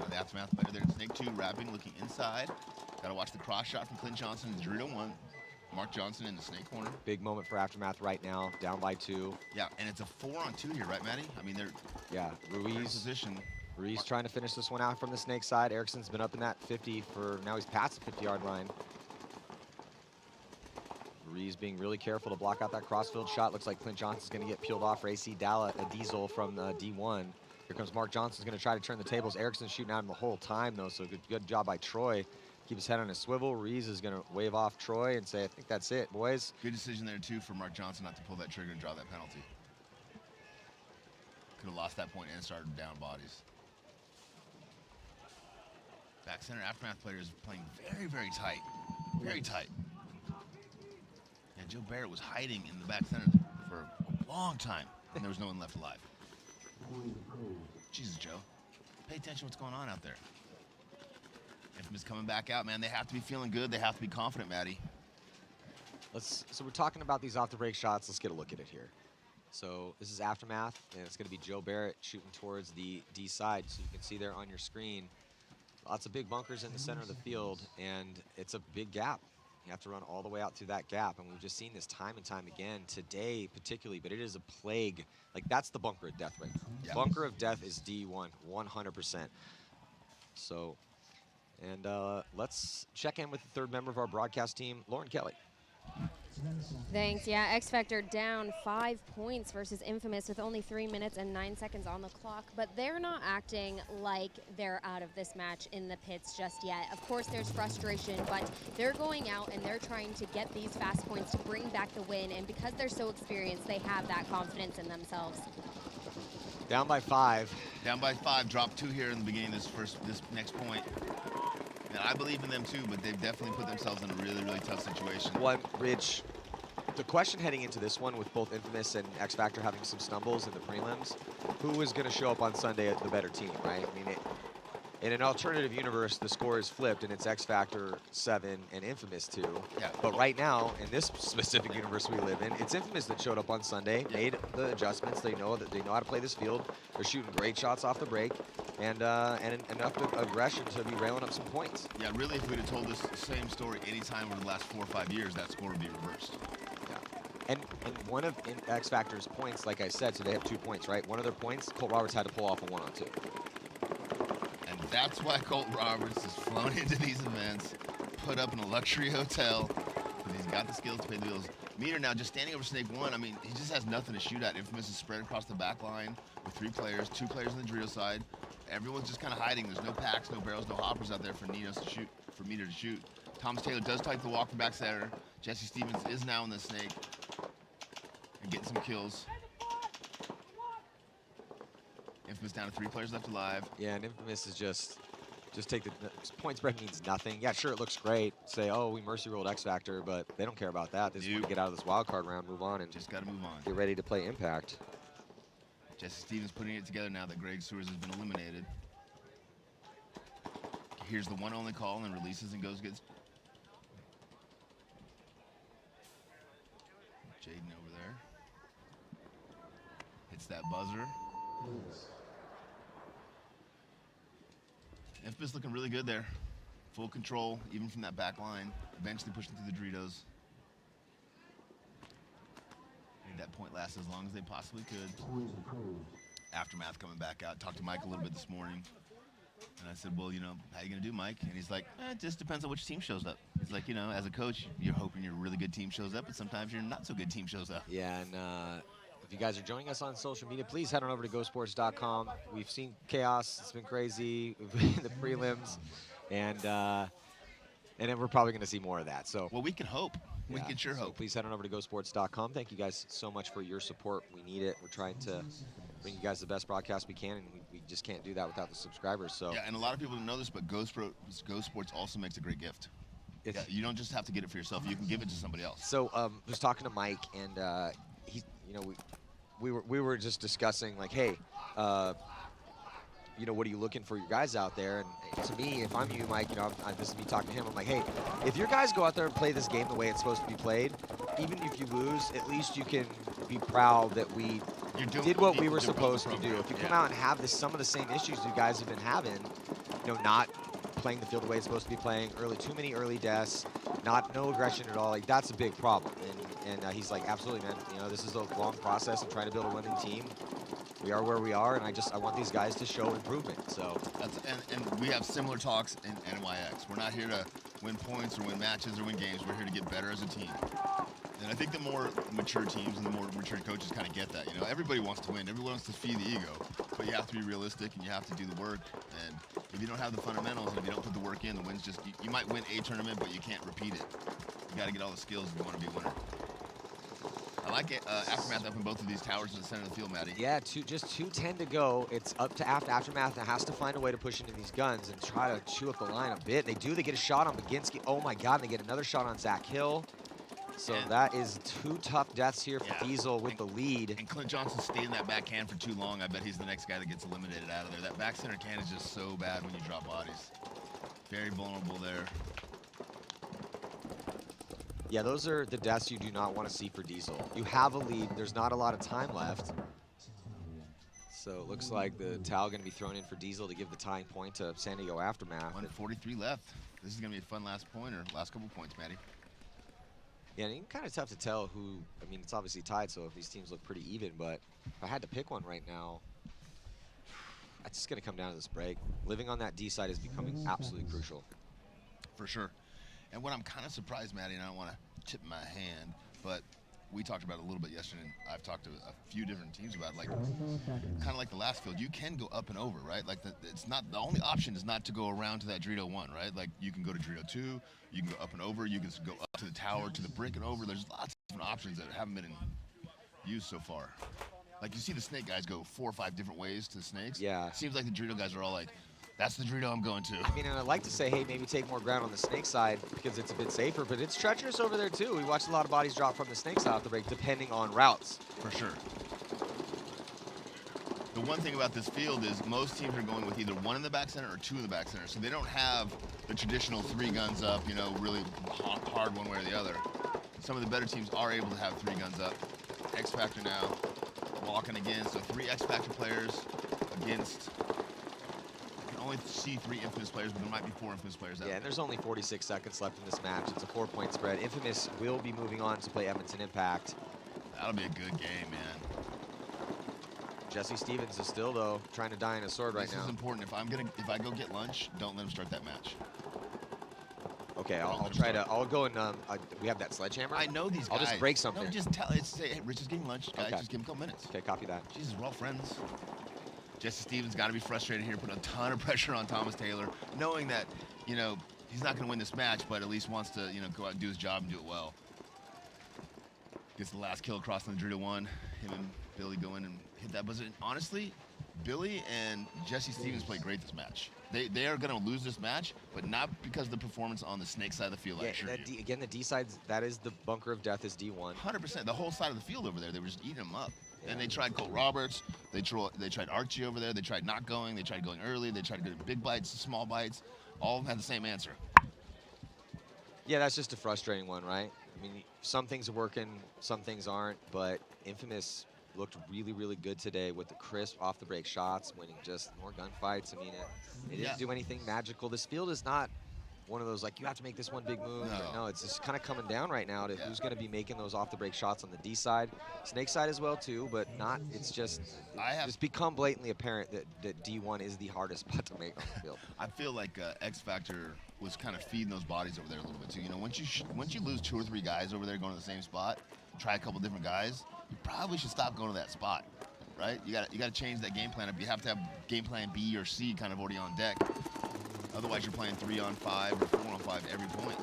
The Aftermath player there, Snake 2, wrapping, looking inside. Gotta watch the cross shot from Clint Johnson and Dorito 1. Mark Johnson in the Snake corner. Big moment for Aftermath right now, down by 2. Yeah, and it's a 4-on-2 here, right, Maddie? I mean, they're Ruiz position. Ruiz trying to finish this one out from the Snake side. Erickson's been up in that 50 for now. He's past the 50-yard line. Ruiz being really careful to block out that crossfield shot. Looks like Clint Johnson's going to get peeled off for AC Diesel from D1. Here comes Mark Johnson's going to try to turn the tables. Erickson's shooting at him the whole time, though, so good job by Troy. Keep his head on his swivel. Ruiz is going to wave off Troy and say, I think that's it, boys. Good decision there, too, for Mark Johnson not to pull that trigger and draw that penalty. Could have lost that point and started down bodies. Back center Aftermath players playing very, very tight. Very tight. And Joe Barrett was hiding in the back center for a long time, and there was no one left alive. Jesus, Joe. Pay attention to what's going on out there. Infamous coming back out, man. They have to be feeling good. They have to be confident, Maddie. So we're talking about these off-the-break shots. Let's get a look at it here. So this is Aftermath, and it's going to be Joe Barrett shooting towards the D side. So you can see there on your screen, lots of big bunkers in the center of the field, and it's a big gap. You have to run all the way out through that gap, and we've just seen this time and time again, today particularly, but it is a plague. Like, that's the bunker of death right now. Yeah. Bunker of death is D1, 100%. So, and let's check in with the third member of our broadcast team, Lauren Kelly. Thanks. Yeah, X Factor down 5 points versus Infamous with only 3 minutes and 9 seconds on the clock, but they're not acting like they're out of this match in the pits just yet. Of course, there's frustration, but they're going out and they're trying to get these fast points to bring back the win, and because they're so experienced, they have that confidence in themselves. Down by 5. Down by 5, dropped 2 here in the beginning of this next point. And I believe in them too, but they've definitely put themselves in a really, really tough situation. Well, Rich, the question heading into this one with both Infamous and X Factor having some stumbles in the prelims, who is going to show up on Sunday at the better team, right? I mean, in an alternative universe, the score is flipped and it's X Factor 7 and Infamous 2. Yeah. But right now, in this specific universe we live in, it's Infamous that showed up on Sunday, made the adjustments. They know how to play this field. They're shooting great shots off the break, and enough aggression to be railing up some points. Yeah, really, if we'd have told this same story any time over the last 4 or 5 years, that score would be reversed. Yeah. And one of X Factor's points, like I said, so they have 2 points, right? One of their points, Colt Roberts had to pull off a 1-on-2. And that's why Colt Roberts has flown into these events, put up in a luxury hotel, because he's got the skills to pay the bills. Meter now just standing over Snake 1, I mean, he just has nothing to shoot at. Infamous is spread across the back line with 3 players, 2 players on the Dorito side. Everyone's just kind of hiding. There's no packs, no barrels, no hoppers out there for Ninos to shoot, for Meter to shoot. Thomas Taylor does take the walk from back center. Jesse Stevens is now in the Snake and getting some kills. Infamous down to 3 players left alive. Yeah, and Infamous is just take the point spread means nothing. Yeah, sure, it looks great. Say, oh, we mercy rolled X Factor, but they don't care about that. They just want to get out of this wild card round, move on, and just got to move on. Get ready to play Impact. Jesse Stevens putting it together now that Greg Sewers has been eliminated. Here's the one only call and releases and goes gets Jaden over there. Hits that buzzer. Infamous looking really good there. Full control, even from that back line. Eventually pushing through the Doritos. Made that point last as long as they possibly could. Aftermath coming back out. Talked to Mike a little bit this morning. And I said, well, you know, how you going to do, Mike? And he's like, it just depends on which team shows up. He's like, you know, as a coach, you're hoping your really good team shows up, but sometimes your not so good team shows up. Yeah, and if you guys are joining us on social media, please head on over to GoSports.com. We've seen chaos. It's been crazy. We've been in the prelims. And then we're probably going to see more of that. So, well, we can hope. We can sure hope. Please head on over to GoSports.com. Thank you guys so much for your support. We need it. We're trying to bring you guys the best broadcast we can, and we just can't do that without the subscribers. So yeah, and a lot of people don't know this, but Go Sports also makes a great gift. Yeah, you don't just have to get it for yourself; you can give it to somebody else. So, was talking to Mike, and he, you know, we were just discussing like, hey, you know, what are you looking for your guys out there? And to me, if I'm you, Mike, you know, this is me talking to him. I'm like, hey, if your guys go out there and play this game the way it's supposed to be played, even if you lose, at least you can be proud that we did what we were supposed to do. If you come out and have some of the same issues you guys have been having, you know, not playing the field the way it's supposed to be playing, too many early deaths, no aggression at all, like that's a big problem. And he's like, absolutely, man. You know, this is a long process of trying to build a winning team. We are where we are, and I want these guys to show improvement. So and we have similar talks in NYX. We're not here to win points or win matches or win games. We're here to get better as a team. And I think the more mature teams and the more mature coaches kind of get that. You know, everybody wants to win. Everyone wants to feed the ego, but you have to be realistic and you have to do the work. And if you don't have the fundamentals and if you don't put the work in, the wins just you might win a tournament, but you can't repeat it. You got to get all the skills if you want to be a winner. I like it. Aftermath up in both of these towers in the center of the field, Matty. Yeah, just 2:10 to go. It's up to Aftermath that has to find a way to push into these guns and try to chew up the line a bit. They do. They get a shot on Baginski. Oh my God! And they get another shot on Zach Hill. So that is 2 tough deaths here for Diesel with the lead. And Clint Johnson stayed in that back can for too long. I bet he's the next guy that gets eliminated out of there. That back center can is just so bad when you drop bodies. Very vulnerable there. Yeah, those are the deaths you do not want to see for Diesel. You have a lead. There's not a lot of time left. So it looks like the towel going to be thrown in for Diesel to give the tying point to San Diego Aftermath. 1:43 left. This is going to be a fun last point or last couple points, Matty. Yeah, and it's kind of tough to tell who. I mean, it's obviously tied, so these teams look pretty even. But if I had to pick one right now, it's just going to come down to this break. Living on that D side is becoming absolutely crucial. For sure. And what I'm kind of surprised, Matty, and I don't want to tip my hand, but we talked about it a little bit yesterday, and I've talked to a few different teams about it, like kind of like the last field. You can go up and over, right? Like it's not the only option is not to go around to that Dorito 1, right? Like you can go to Dorito 2, you can go up and over, you can go up to the tower, to the brick and over. There's lots of different options that haven't been used so far. Like you see the snake guys go 4 or 5 different ways to the snakes. Yeah. It seems like the Dorito guys are all like, that's the Dorito I'm going to. I mean, and I'd like to say, hey, maybe take more ground on the snake side because it's a bit safer, but it's treacherous over there too. We watched a lot of bodies drop from the snake side off the break, depending on routes. For sure. The one thing about this field is most teams are going with either 1 in the back center or 2 in the back center, so they don't have the traditional 3 guns up, you know, really hard one way or the other. Some of the better teams are able to have 3 guns up. X Factor now walking again, so 3 X Factor players against. Only see 3 Infamous players, but there might be 4 Infamous players out there. Yeah, and there's only 46 seconds left in this match. It's a 4-point spread. Infamous will be moving on to play Edmonton Impact. That'll be a good game, man. Jesse Stevens is still, though, trying to die in his sword right now. This is important. If I go get lunch, don't let him start that match. Okay, I'll try to. I'll go and we have that sledgehammer. I know these guys. I'll just break something. No, just tell. Say, hey, Rich is getting lunch, guys. Okay. Just give him a couple minutes. Okay, copy that. Jesus, we're all friends. Jesse Stevens got to be frustrated here, putting a ton of pressure on Thomas Taylor, knowing that, you know, he's not going to win this match, but at least wants to, you know, go out and do his job and do it well. Gets the last kill across on the Drita 1. Him and Billy go in and hit that buzzer. And honestly, Billy and Jesse Stevens played great this match. They are going to lose this match, but not because of the performance on the snake side of the field. Yeah, I assure you. again, the D side, that is the bunker of death is D1. 100%. The whole side of the field over there, they were just eating them up. Yeah. And they tried Colt Roberts. They tried Archie over there. They tried not going. They tried going early. They tried to go to big bites, small bites. All of them had the same answer. Yeah, that's just a frustrating one, right? I mean, some things are working, some things aren't, but Infamous looked really, really good today with the crisp off-the-break shots, winning just more gunfights. I mean, it didn't do anything magical. This field is not one of those, like, you have to make this one big move. No, it's just kind of coming down right now to who's going to be making those off-the-break shots on the D side. Snake side as well, too, but not, it's just, it's become blatantly apparent that D1 is the hardest spot to make on the field. I feel like X Factor was kind of feeding those bodies over there a little bit, too. You know, once you lose 2 or 3 guys over there going to the same spot, try a couple different guys, you probably should stop going to that spot, right? You got to change that game plan up. You have to have game plan B or C kind of already on deck. Otherwise, you're playing 3-on-5 or 4-on-5 every point.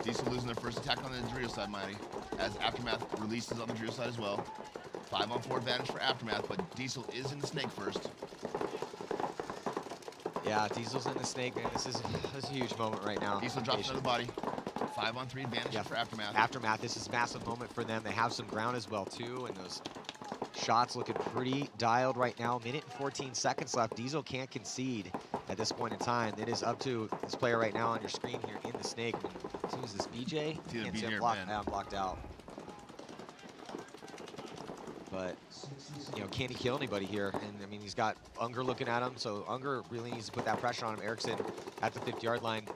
Diesel losing their first attack on the Drio side, Mighty, as Aftermath releases on the Drio side as well. 5-on-4 advantage for Aftermath, but Diesel is in the snake first. Yeah, Diesel's in the snake, man. This is a huge moment right now. Diesel drops another body. 5-on-3 advantage for Aftermath. Aftermath, this is a massive moment for them. They have some ground as well, too, and those shots looking pretty dialed right now. Minute and 14 seconds left. Diesel can't concede at this point in time. It is up to this player right now on your screen here in the snake. Who is this, BJ? It's either BJ or blocked, Ben. blocked out. But, you know, can he kill anybody here? And, I mean, he's got Unger looking at him, so Unger really needs to put that pressure on him. Erickson at the 50-yard line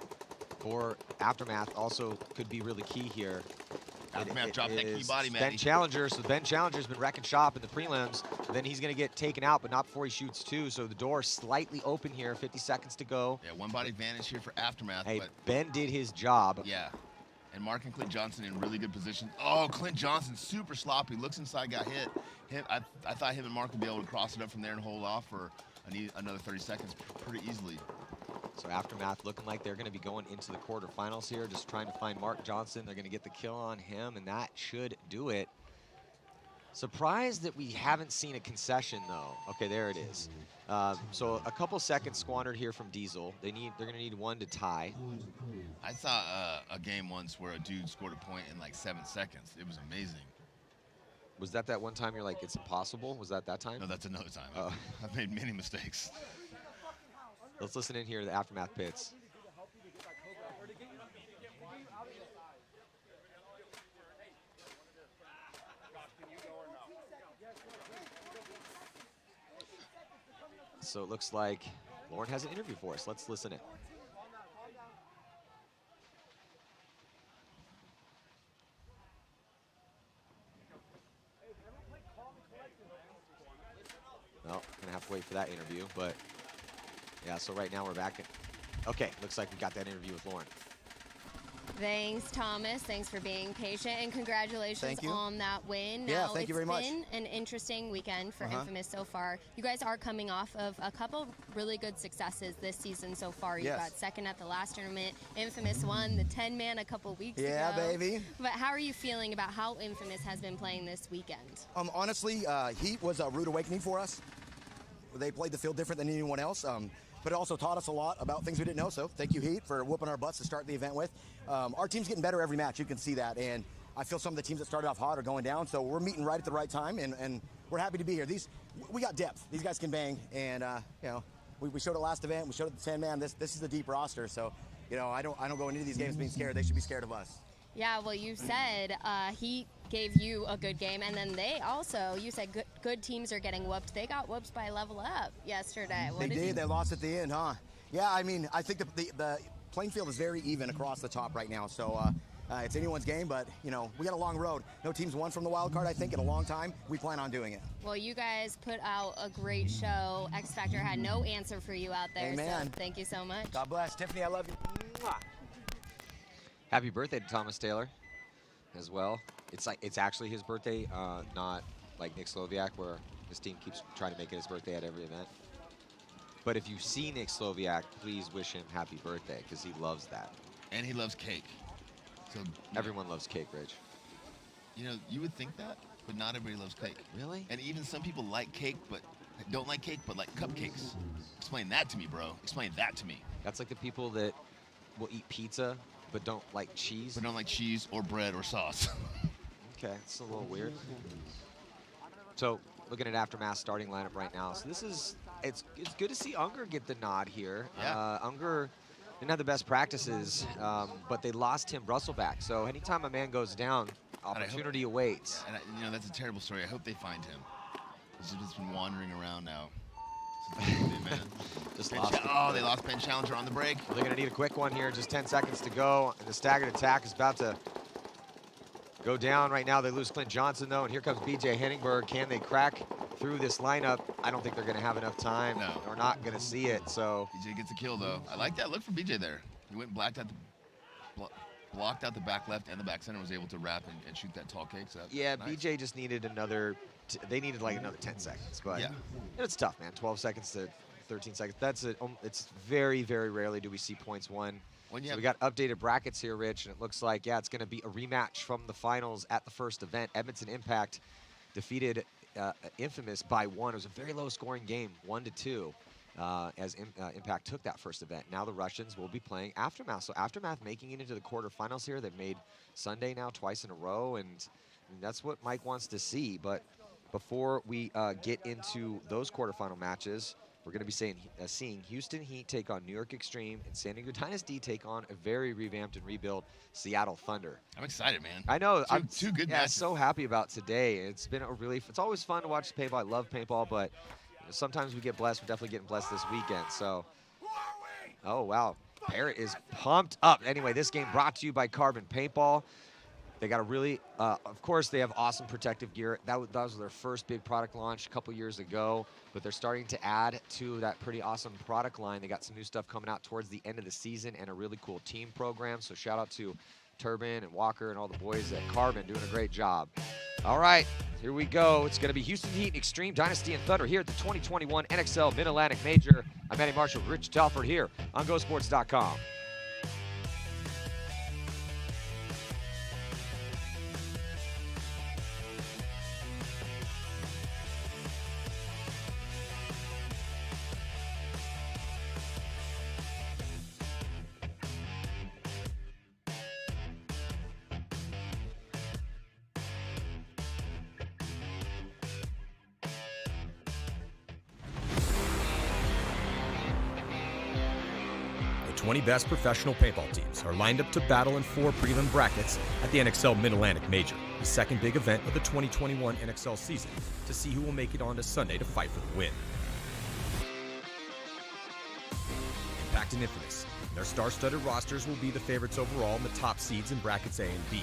for Aftermath also could be really key here. Aftermath dropped that key body, man. Ben Challenger, so Ben Challenger's been wrecking shop in the prelims. Then he's going to get taken out, but not before he shoots 2. So the door slightly open here, 50 seconds to go. Yeah, 1 body advantage here for Aftermath. Hey, but Ben did his job. Yeah. And Mark and Clint Johnson in really good position. Oh, Clint Johnson, super sloppy. Looks inside, got hit. I thought him and Mark would be able to cross it up from there and hold off for another 30 seconds pretty easily. So Aftermath looking like they're going to be going into the quarterfinals here, just trying to find Mark Johnson. They're going to get the kill on him, and that should do it. Surprised that we haven't seen a concession, though. Okay, there it is. So a couple seconds squandered here from Diesel. They're going to need 1 to tie. I saw a game once where a dude scored a point in like 7 seconds. It was amazing. Was that one time you're like, it's impossible? Was that time? No, that's another time. I've made many mistakes. Let's listen in here to the Aftermath pits. So it looks like Lauren has an interview for us. Let's listen in. Well, gonna have to wait for that interview, but yeah, so right now we're back at, okay, looks like we got that interview with Lauren. Thanks, Thomas. Thanks for being patient, and congratulations on that win. Yeah, thank you very much. It's been an interesting weekend for Infamous so far. You guys are coming off of a couple really good successes this season so far. You got second at the last tournament. Infamous won the 10-man a couple weeks ago. Yeah, baby. But how are you feeling about how Infamous has been playing this weekend? Honestly, Heat was a rude awakening for us. They played the field different than anyone else. But it also taught us a lot about things we didn't know. So thank you, Heat, for whooping our butts to start the event with. Our team's getting better every match. You can see that. And I feel some of the teams that started off hot are going down. So we're meeting right at the right time, and we're happy to be here. We got depth. These guys can bang. And, you know, we showed it last event. We showed it the 10-man. This is a deep roster. So, you know, I don't go into these games being scared. They should be scared of us. Yeah, well, you said Heat gave you a good game, and then they also, you said good teams are getting whooped. They got whooped by Level Up yesterday. They did. They lost at the end, huh? Yeah, I mean, I think the playing field is very even across the top right now. So, It's anyone's game, but, you know, we got a long road. No team's won from the wild card, I think, in a long time. We plan on doing it. Well, you guys put out a great show. X Factor had no answer for you out there. Amen. So thank you so much. God bless. Tiffany, I love you. Mwah. Happy birthday to Thomas Taylor as well. It's actually his birthday, not like Nick Sloviak, where his team keeps trying to make it his birthday at every event. But if you see Nick Sloviak, please wish him happy birthday, because he loves that. And he loves cake. So Everyone loves cake, Rich. you know, you would think that, but not everybody loves cake. Really? And even some people like cake, but don't like cake, but like cupcakes. Explain that to me, bro. Explain that to me. That's like the people that will eat pizza but don't like cheese. But don't like cheese or bread or sauce. Okay, it's a little weird. So, looking at Aftermath starting lineup right now. So it's good to see Unger get the nod here. Yeah. Unger didn't have the best practices, but they lost Tim Russell back. So anytime a man goes down, opportunity awaits. And you know, that's a terrible story. I hope they find him. He's just been wandering around now. Man. Just lost they lost Ben Challenger on the break. Well, they're going to need a quick one here. Just 10 seconds to go. And the staggered attack is about to go down right now. They lose Clint Johnson, though. And here comes B.J. Henningberg. Can they crack through this lineup? I don't think they're going to have enough time. No. We're not going to see it. So BJ gets a kill, though. I like that look from BJ there. He went and blocked out the back left and the back center, was able to wrap and shoot that tall cake. So yeah, nice. BJ just needed another. They needed like another 10 seconds, but yeah, it's tough, man. 12 seconds to 13 seconds. That's it. It's very, very rarely do we see points won. So we got updated brackets here, Rich, and it looks like, yeah, it's going to be a rematch from the finals at the first event. Edmonton Impact defeated Infamous by 1. It was a very low-scoring game, 1-2, as Impact took that first event. Now the Russians will be playing Aftermath. So Aftermath making it into the quarterfinals here. They've made Sunday now twice in a row, and that's what Mike wants to see. But before we get into those quarterfinal matches, we're going to be seeing Houston Heat take on New York Xtreme and San Diego Dynasty take on a very revamped and rebuilt Seattle Thunder. I'm excited, man. I know. I'm two good matches. So happy about today. It's been a relief. It's always fun to watch paintball. I love paintball, but sometimes we get blessed. We're definitely getting blessed this weekend. So, oh, wow. Parrot is pumped up. Anyway, this game brought to you by Carbon Paintball. They got a really, of course, they have awesome protective gear. That was their first big product launch a couple years ago, but they're starting to add to that pretty awesome product line. They got some new stuff coming out towards the end of the season and a really cool team program. So shout out to Turbin and Walker and all the boys at Carbon doing a great job. All right, here we go. It's going to be Houston Heat, Xtreme, Dynasty, and Thunder here at the 2021 NXL Mid-Atlantic Major. I'm Eddie Marshall, Rich Telford here on GoSports.com. The 20 best professional paintball teams are lined up to battle in 4 prelim brackets at the NXL Mid-Atlantic Major, the second big event of the 2021 NXL season, to see who will make it on to Sunday to fight for the win. Impact and Infamous. Their star-studded rosters will be the favorites overall in the top seeds in brackets A and B.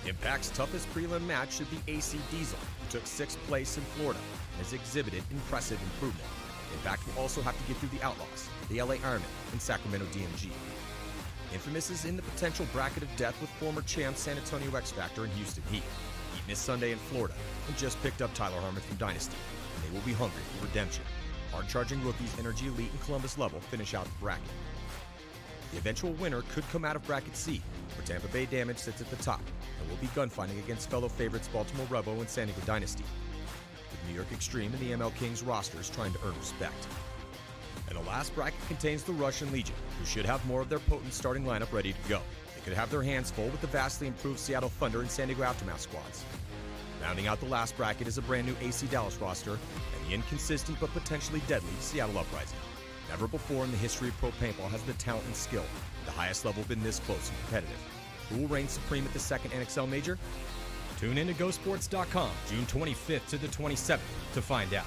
Impact's toughest prelim match should be AC Diesel, who took 6th place in Florida and has exhibited impressive improvement. Impact will also have to get through the Outlaws, the LA Ironmen, and Sacramento DMG. Infamous is in the potential bracket of death with former champs San Antonio X Factor and Houston Heat. Heat missed Sunday in Florida and just picked up Tyler Harmon from Dynasty, and they will be hungry for redemption. Hard-charging rookies Energy Elite and Columbus Level finish out the bracket. The eventual winner could come out of bracket C, where Tampa Bay Damage sits at the top, and will be gunfighting against fellow favorites Baltimore Revo and San Diego Dynasty, with New York Xtreme and the MLKings rosters trying to earn respect. And the last bracket contains the Russian Legion, who should have more of their potent starting lineup ready to go. They could have their hands full with the vastly improved Seattle Thunder and San Diego Aftermath squads. Rounding out the last bracket is a brand new AC Dallas roster and the inconsistent but potentially deadly Seattle Uprising. Never before in the history of pro paintball has the talent and skill at the highest level been this close and competitive. Who will reign supreme at the second NXL Major? Tune in to GoSports.com June 25th to the 27th to find out.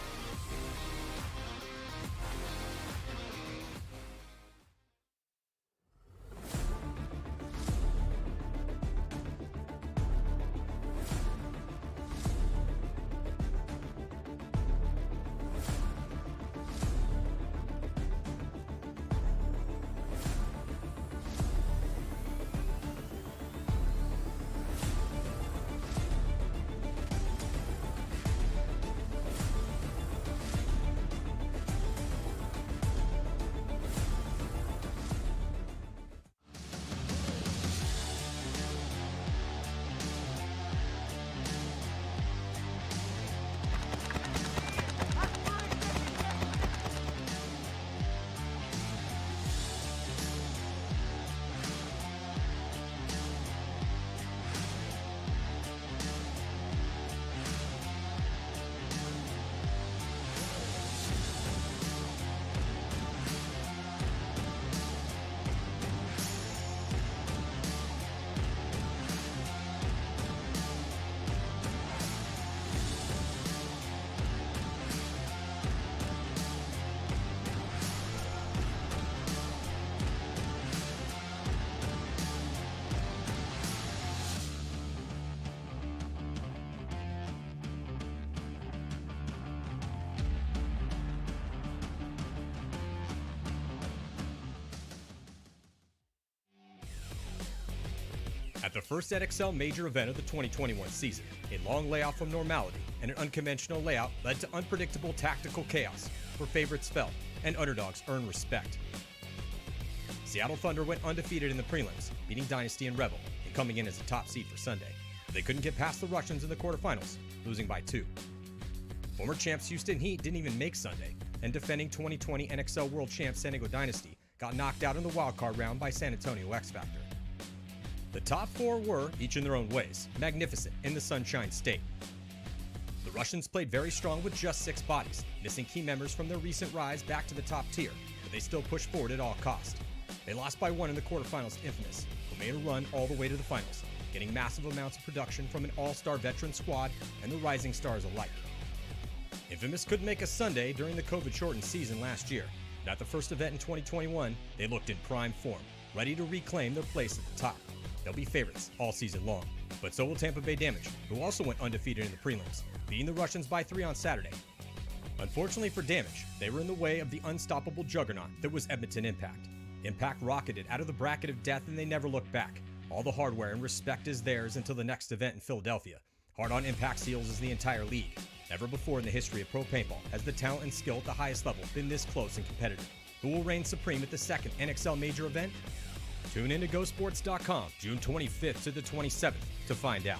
At the first NXL Major event of the 2021 season, a long layoff from normality and an unconventional layout led to unpredictable tactical chaos where favorites fell and underdogs earned respect. Seattle Thunder went undefeated in the prelims, beating Dynasty and Rebel and coming in as a top seed for Sunday. They couldn't get past the Russians in the quarterfinals, losing by 2. Former champs Houston Heat didn't even make Sunday, and defending 2020 NXL World Champs San Diego Dynasty got knocked out in the wildcard round by San Antonio X Factor. The top 4 were, each in their own ways, magnificent in the Sunshine State. The Russians played very strong with just 6 bodies, missing key members from their recent rise back to the top tier, but they still pushed forward at all cost. They lost by 1 in the quarterfinals to Infamous, who made a run all the way to the finals, getting massive amounts of production from an all-star veteran squad and the rising stars alike. Infamous couldn't make a Sunday during the COVID-shortened season last year, but at the first event in 2021, they looked in prime form, ready to reclaim their place at the top. They'll be favorites all season long, but so will Tampa Bay Damage, who also went undefeated in the prelims, beating the Russians by 3 on Saturday. Unfortunately for Damage, they were in the way of the unstoppable juggernaut that was Edmonton Impact. Impact rocketed out of the bracket of death and they never looked back. All the hardware and respect is theirs until the next event in Philadelphia. Hard on Impact's heels is the entire league. Never before in the history of pro paintball has the talent and skill at the highest level been this close and competitive. Who will reign supreme at the second NXL Major event? Tune in to GoSports.com June 25th to the 27th to find out.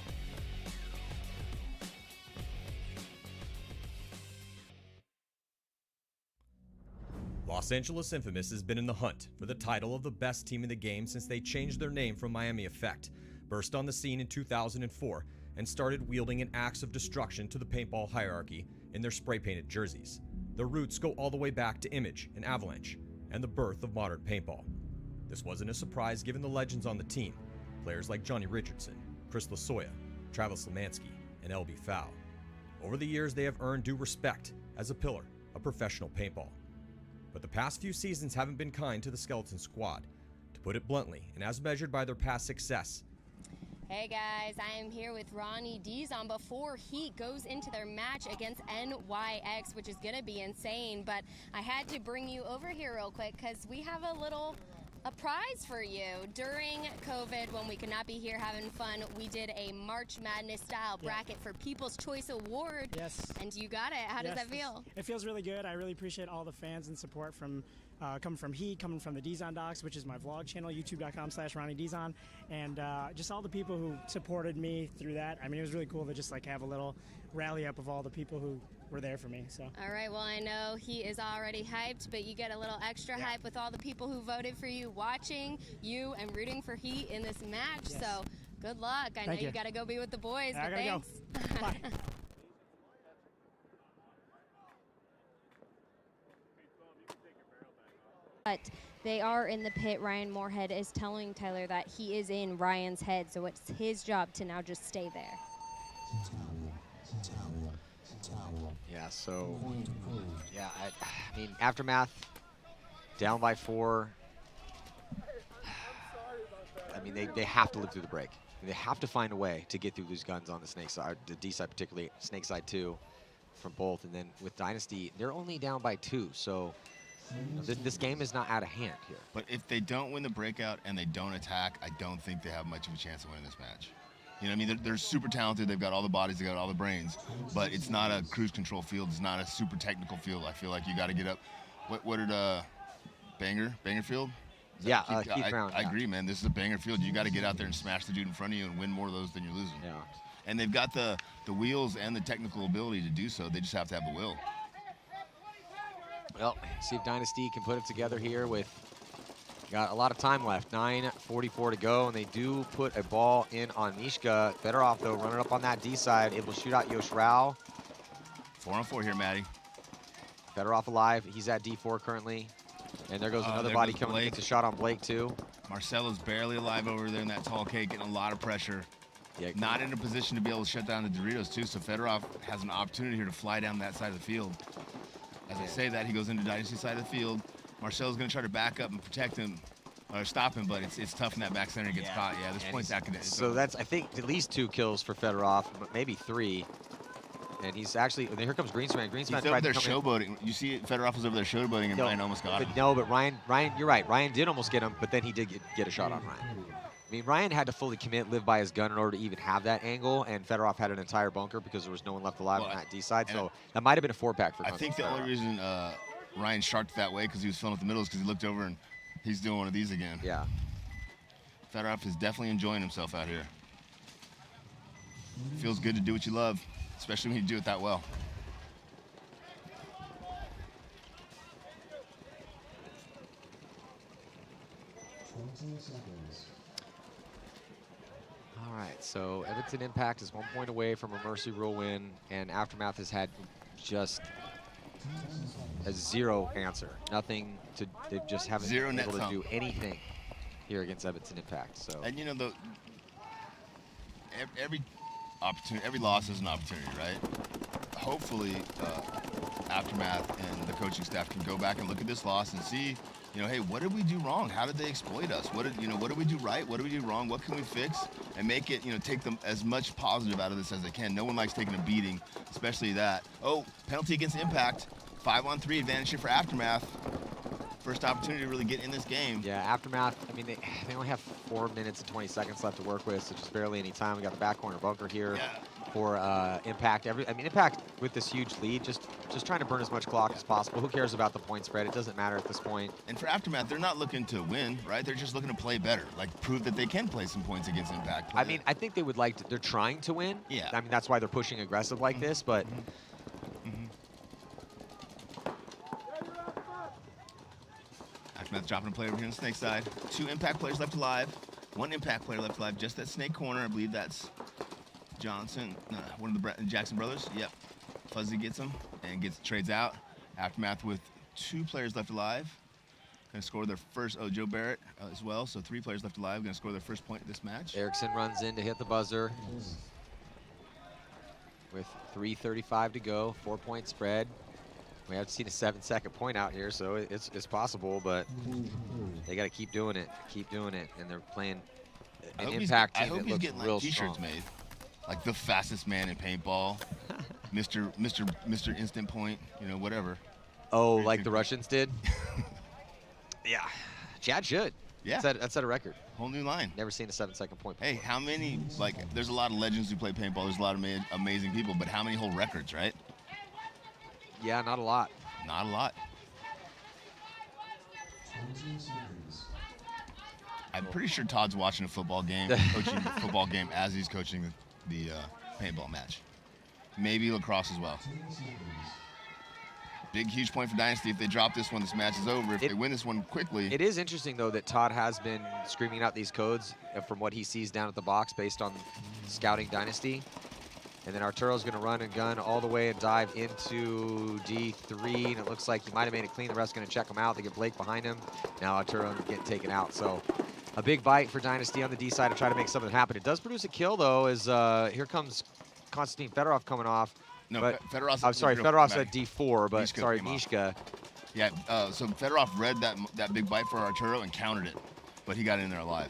Los Angeles Infamous has been in the hunt for the title of the best team in the game since they changed their name from Miami Effect, burst on the scene in 2004, and started wielding an axe of destruction to the paintball hierarchy in their spray-painted jerseys. Their roots go all the way back to Image and Avalanche, and the birth of modern paintball. This wasn't a surprise given the legends on the team, players like Johnny Richardson, Chris Lasoya, Travis Lemansky, and LB Fowl. Over the years, they have earned due respect as a pillar of professional paintball. But the past few seasons haven't been kind to the Skeleton Squad. To put it bluntly, and as measured by their past success. Hey guys, I am here with Ronnie Dizon before Heat goes into their match against NYX, which is going to be insane. But I had to bring you over here real quick because we have a prize for you. During COVID, when we could not be here having fun, we did a March Madness style bracket for People's Choice Award. Yes. And you got it. How does that feel? It feels really good. I really appreciate all the fans and support from coming from Heat, coming from the Dizon Docs, which is my vlog channel, youtube.com/Ronnie Dizon, and just all the people who supported me through that. I mean, it was really cool to just like have a little rally up of all the people who were there for me. So. All right, well, I know he is already hyped, but you get a little extra hype with all the people who voted for you, watching you and rooting for Heat in this match. Yes. So good luck. I know you got to go be with the boys, but thanks. Go. Bye. But they are in the pit. Ryan Moorhead is telling Tyler that he is in Ryan's head, so it's his job to now just stay there. Yeah, so, yeah, I mean, Aftermath, down by 4. I mean, they have to live through the break. They have to find a way to get through these guns on the Snake side, the D side particularly, Snake side too, from both. And then with Dynasty, they're only down by 2, so this game is not out of hand here. But if they don't win the breakout and they don't attack, I don't think they have much of a chance of winning this match. You know what I mean? They're super talented. They've got all the bodies. They've got all the brains. But it's not a cruise control field. It's not a super technical field. I feel like you got to get up. What did Banger Field? Yeah, Keith Brown. I agree, man. This is a banger field. You got to get out there and smash the dude in front of you and win more of those than you're losing. Yeah. And they've got the wheels and the technical ability to do so. They just have to have the will. Well, see if Dynasty can put it together here with, got a lot of time left, 9:44 to go, and they do put a ball in on Mishka. Better off, though, running up on that D side, able to shoot out Yosh Rao. 4-on-4 here, Matty. Better off alive. He's at D4 currently. And there goes another body coming to get the shot on Blake, too. Marcelo's barely alive over there in that tall cake, getting a lot of pressure. Yeah, not in a position to be able to shut down the Doritos, too, so Fedorov has an opportunity here to fly down that side of the field. As I say that, he goes into Dynasty side of the field. Marcelo's going to try to back up and protect him, or stop him, but it's tough in that back center. He gets caught. Yeah, this point's academic. So that's, I think, at least 2 kills for Fedorov, but maybe 3. And he's actually, here comes Greenspan. Greenspan tried to showboating. You see, Fedorov was over there showboating, and Ryan almost got him. No, but Ryan, you're right. Ryan did almost get him, but then he did get a shot on Ryan. I mean, Ryan had to fully commit, live by his gun in order to even have that angle, and Fedorov had an entire bunker because there was no one left alive on that D side. So that might have been a 4-pack for I think the only reason Ryan sharked that way because he was filling up the middle is because he looked over and he's doing one of these again. Yeah. Fedorov is definitely enjoying himself out here. Feels good to do what you love, especially when you do it that well. All right, so Edmonton Impact is 1 point away from a Mercy Rule win, and Aftermath has had just a 0 answer. Nothing to, they just haven't been able to do anything here against Edmonton Impact. So, and you know, every opportunity, every loss is an opportunity, right? Hopefully, Aftermath and the coaching staff can go back and look at this loss and see, you know, hey, what did we do wrong? How did they exploit us? What did, you know, what did we do right? What did we do wrong? What can we fix? And make it, you know, take them as much positive out of this as they can. No one likes taking a beating, especially that. Oh, penalty against Impact. 5-on-3 advantage here for Aftermath. First opportunity to really get in this game. Yeah, Aftermath, I mean, they only have 4 minutes and 20 seconds left to work with, so just barely any time. We got the back corner bunker here for Impact. I mean, Impact with this huge lead, just trying to burn as much clock as possible. Who cares about the point spread? It doesn't matter at this point. And for Aftermath, they're not looking to win, right? They're just looking to play better, like prove that they can play some points against Impact. I mean, I think they would like to, they're trying to win. Yeah. I mean, that's why they're pushing aggressive like this, but Aftermath dropping a play over here on the Snake side. 2 Impact players left alive. 1 Impact player left alive. Just that Snake corner. I believe that's Johnson, one of the Jackson brothers. Yep. Fuzzy gets him and trades out. Aftermath with 2 players left alive. Going to score their first. Oh, Joe Barrett as well. So 3 players left alive. Going to score their first point of this match. Erickson runs in to hit the buzzer. With 3:35 to go, 4-point spread. We haven't seen a 7-second point out here, so it's possible, but they got to keep doing it, and they're playing an Impact team that looks getting real like T-shirts made, like the fastest man in paintball, Mr. Instant Point, you know, whatever. Oh, like the Russians did? Yeah, Chad should. Yeah, that's set a record. Whole new line. Never seen a 7-second point before. Hey, how many? Like, there's a lot of legends who play paintball. There's a lot of amazing people, but how many hold records, right? Yeah, not a lot. Not a lot. I'm pretty sure Todd's watching a football game, coaching a football game as he's coaching the paintball match. Maybe lacrosse as well. Big, huge point for Dynasty. If they drop this one, this match is over. If they win this one quickly. It is interesting, though, that Todd has been screaming out these codes from what he sees down at the box based on scouting Dynasty. And then Arturo's going to run and gun all the way and dive into D3. And it looks like he might have made it clean. The rest going to check him out. They get Blake behind him. Now Arturo getting taken out. So a big bite for Dynasty on the D side to try to make something happen. It does produce a kill, though, as here comes Konstantin Fedorov coming off. No, Fedorov's I'm sorry, Fedorov's at D4, but Mishka sorry, Mishka. Yeah, so Fedorov read that big bite for Arturo and countered it, but he got in there alive.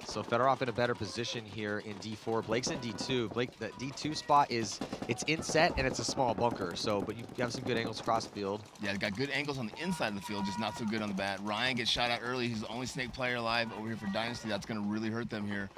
So Fedorov in a better position here in D4. Blake's in D2. Blake, the D2 spot it's in set and it's a small bunker. So, but you have some good angles across the field. Yeah, they got good angles on the inside of the field, just not so good on the bat. Ryan gets shot out early. He's the only Snake player alive over here for Dynasty. That's going to really hurt them here.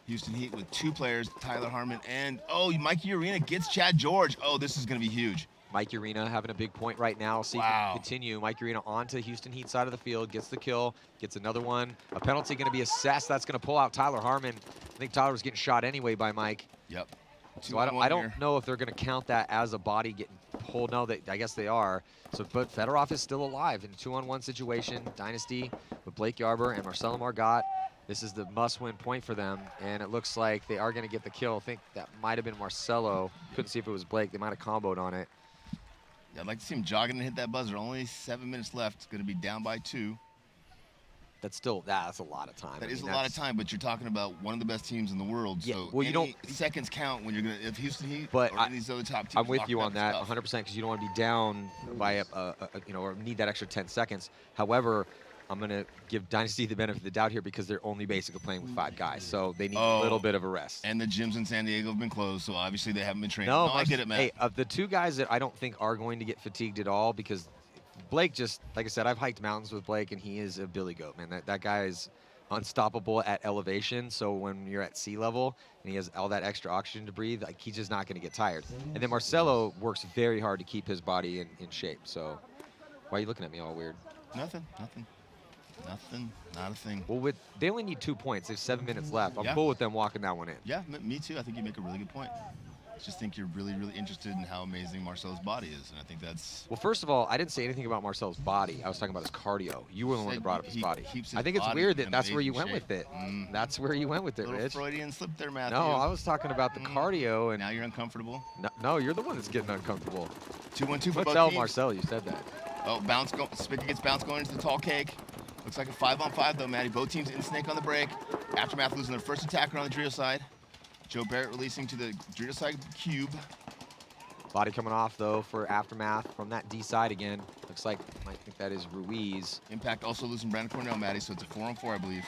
Houston Heat with 2 players, Tyler Harmon and, oh, Mikey Arena gets Chad George. Oh, this is going to be huge. Mike Arena having a big point right now. See if he can continue. Mike Arena onto Houston Heat side of the field, gets the kill, gets another one. A penalty going to be assessed. That's going to pull out Tyler Harmon. I think Tyler was getting shot anyway by Mike. Yep. So I don't know if they're going to count that as a body getting pulled. No, I guess they are. So, but Fedorov is still alive in a 2-on-1 situation. Dynasty with Blake Yarber and Marcelo Margot. This is the must-win point for them, and it looks like they are going to get the kill. I think that might have been Marcelo. Couldn't see if it was Blake. They might have comboed on it. Yeah, I'd like to see him jogging and hit that buzzer. Only 7 minutes left. It's going to be down by 2. That's still that's a lot of time. That is a lot of time, but you're talking about one of the best teams in the world. Yeah, so well, you don't seconds count when you're going to if Houston Heat but or any of these other top teams. I'm with you on that 100% because you don't want to be down by or need that extra 10 seconds. However, I'm going to give Dynasty the benefit of the doubt here because they're only basically playing with 5 guys, so they need a little bit of a rest. And the gyms in San Diego have been closed, so obviously they haven't been training. No, I get it, Matt. Hey, of the 2 guys that I don't think are going to get fatigued at all, because Blake just, like I said, I've hiked mountains with Blake, and he is a billy goat, man. That guy is unstoppable at elevation. So when you're at sea level and he has all that extra oxygen to breathe, like, he's just not going to get tired. And then Marcelo works very hard to keep his body in shape. So why are you looking at me all weird? Nothing. Not a thing. Well, they only need 2 points. There's 7 minutes left. I'm Yeah. cool with them walking that one in. Yeah, me too. I think you make a really good point. I just think you're really, really interested in how amazing Marcelo's body is, and I think that's. Well, first of all, I didn't say anything about Marcelo's body. I was talking about his cardio. You were the one that brought up his body. I think it's weird that that's where you went with it. That's where you went with it, Little Rich. Freudian slip there, Matthew. No, I was talking about the cardio. And now you're uncomfortable. No, you're the one that's getting uncomfortable. 2-1-2 for both tell teams. Marcel you said that. Oh, Spigot gets bounce going into the tall cake. Looks like a 5-on-5 though, Matty. Both teams in snake on the break. Aftermath losing their first attacker on the Drio side. Joe Barrett releasing to the Drio side cube. Body coming off, though, for Aftermath from that D side again. Looks like, I think that is Ruiz. Impact also losing Brandon Cornell, Matty, so it's a 4-on-4, I believe.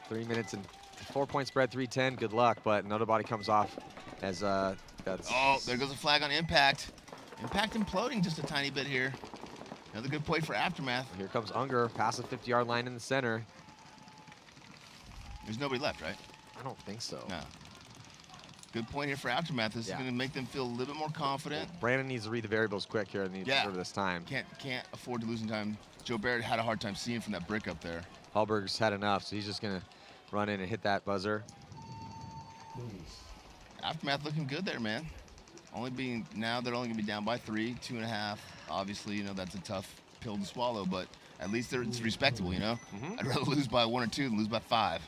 3 minutes and 4-point spread, 3-10. Good luck, but another body comes off as that's. Oh, there goes a flag on Impact. Impact imploding just a tiny bit here. Another good play for Aftermath. Here comes Unger, past the 50-yard line in the center. There's nobody left, right? I don't think so. No. Good point here for Aftermath. This is going to make them feel a little bit more confident. Brandon needs to read the variables quick here in the over this time. Can't afford to losing time. Joe Barrett had a hard time seeing from that brick up there. Hallberg's had enough, so he's just going to run in and hit that buzzer. Aftermath looking good there, man. They're only going to be down by 3, 2.5. Obviously, that's a tough pill to swallow, but at least it's respectable, I'd rather lose by 1 or 2 than lose by 5.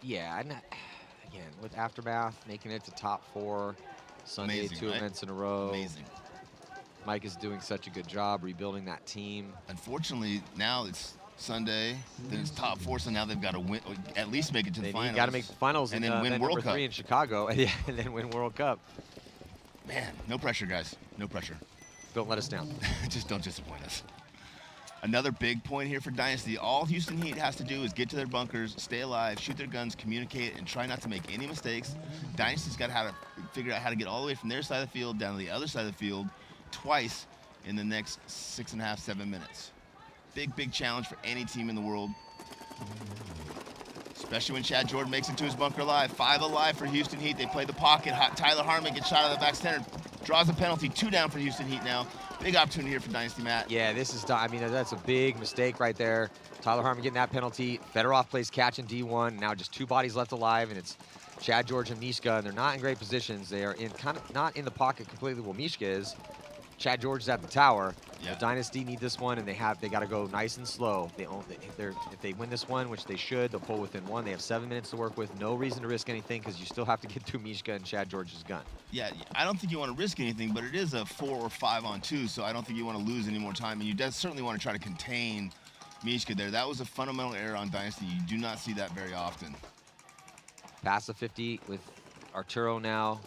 Yeah, and again, with Aftermath making it to top 4 Sunday, Amazing, 2 right? events in a row. Amazing. Mike is doing such a good job rebuilding that team. Unfortunately, now it's Sunday, then it's top 4, so now they've got to win, at least make it to the finals. They got to make the finals and and then win World number Cup 3 in Chicago, and then win World Cup. Man, no pressure, guys. No pressure. Don't let us down. Just don't disappoint us. Another big point here for Dynasty. All Houston Heat has to do is get to their bunkers, stay alive, shoot their guns, communicate, and try not to make any mistakes. Dynasty's got to figure out how to get all the way from their side of the field down to the other side of the field twice in the next 6.5, 7 minutes. Big challenge for any team in the world. Especially when Chad Jordan makes it to his bunker alive. 5 alive for Houston Heat. They play the pocket. Tyler Harmon gets shot out of the back center. Draws a penalty. 2 down for Houston Heat now. Big opportunity here for Dynasty, Matt. Yeah, that's a big mistake right there. Tyler Harmon getting that penalty. Fedorov plays catch in D1. Now just 2 bodies left alive, and it's Chad George and Mishka, and they're not in great positions. They are not in the pocket completely where Mishka is. Chad George is at the tower. Yeah. The Dynasty need this one, and they got to go nice and slow. If they win this one, which they should, they'll pull within 1. They have 7 minutes to work with. No reason to risk anything because you still have to get through Mishka and Chad George's gun. Yeah, I don't think you want to risk anything, but it is a 4 or 5 on 2, so I don't think you want to lose any more time. And you certainly want to try to contain Mishka there. That was a fundamental error on Dynasty. You do not see that very often. Pass the 50 with Arturo now.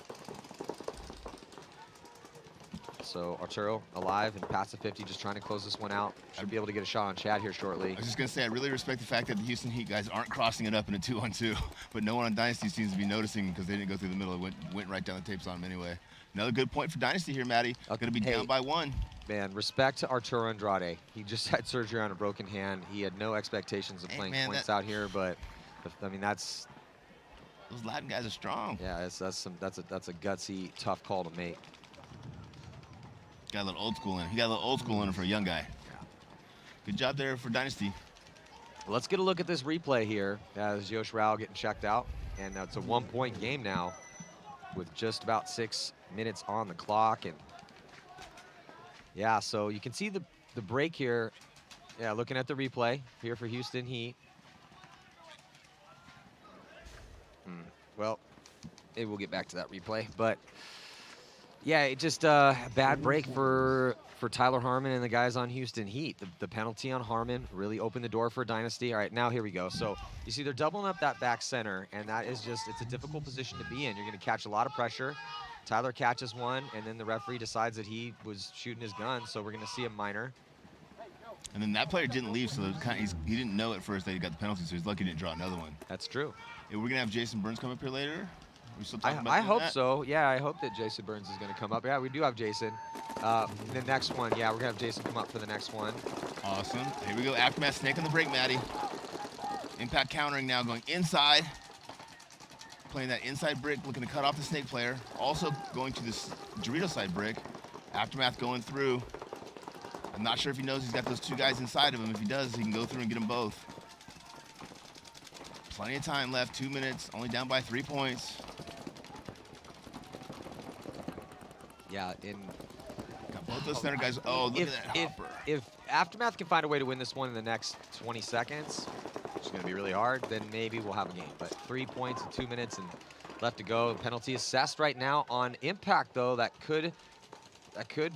So Arturo alive and past the 50, just trying to close this one out. Should be able to get a shot on Chad here shortly. I was just going to say, I really respect the fact that the Houston Heat guys aren't crossing it up in a 2-on-2, but no one on Dynasty seems to be noticing because they didn't go through the middle. It went right down the tapes on them anyway. Another good point for Dynasty here, Matty. Going to be down by 1. Man, respect to Arturo Andrade. He just had surgery on a broken hand. He had no expectations of playing points out here, but I mean those Latin guys are strong. Yeah, that's a gutsy, tough call to make. Got a little old school in him. He got a little old school in him for a young guy. Yeah. Good job there for Dynasty. Let's get a look at this replay here as Yosh Rao getting checked out. And it's a 1-point game now with just about 6 minutes on the clock. And yeah, so you can see the break here. Yeah, looking at the replay here for Houston Heat. Well, maybe we'll get back to that replay, but yeah, it just a bad break for Tyler Harmon and the guys on Houston Heat. The penalty on Harmon really opened the door for Dynasty. All right, now here we go. So you see they're doubling up that back center, and that is just, it's a difficult position to be in. You're going to catch a lot of pressure. Tyler catches one, and then the referee decides that he was shooting his gun, so we're going to see a minor. And then that player didn't leave, so he didn't know at first that he got the penalty, so he's lucky he didn't draw another one. That's true. Yeah, we're going to have Jason Burns come up here later. We still talking about I doing hope that? so. Yeah, I hope that Jason Burns is going to come up. Yeah, we do have Jason. The next one, yeah, we're going to have Jason come up for the next one. Awesome. Here we go. Aftermath snake on the break, Maddie. Impact countering now, going inside. Playing that inside brick, looking to cut off the snake player. Also going to this Dorito side brick. Aftermath going through. I'm not sure if he knows he's got those two guys inside of him. If he does, he can go through and get them both. Plenty of time left, 2 minutes, only down by 3 points. Yeah, Got both those center guys. Oh, look at that hopper. if Aftermath can find a way to win this one in the next 20 seconds, which is going to be really hard, then maybe we'll have a game. But 3 points in 2 minutes and left to go. Penalty assessed right now on Impact, though. That could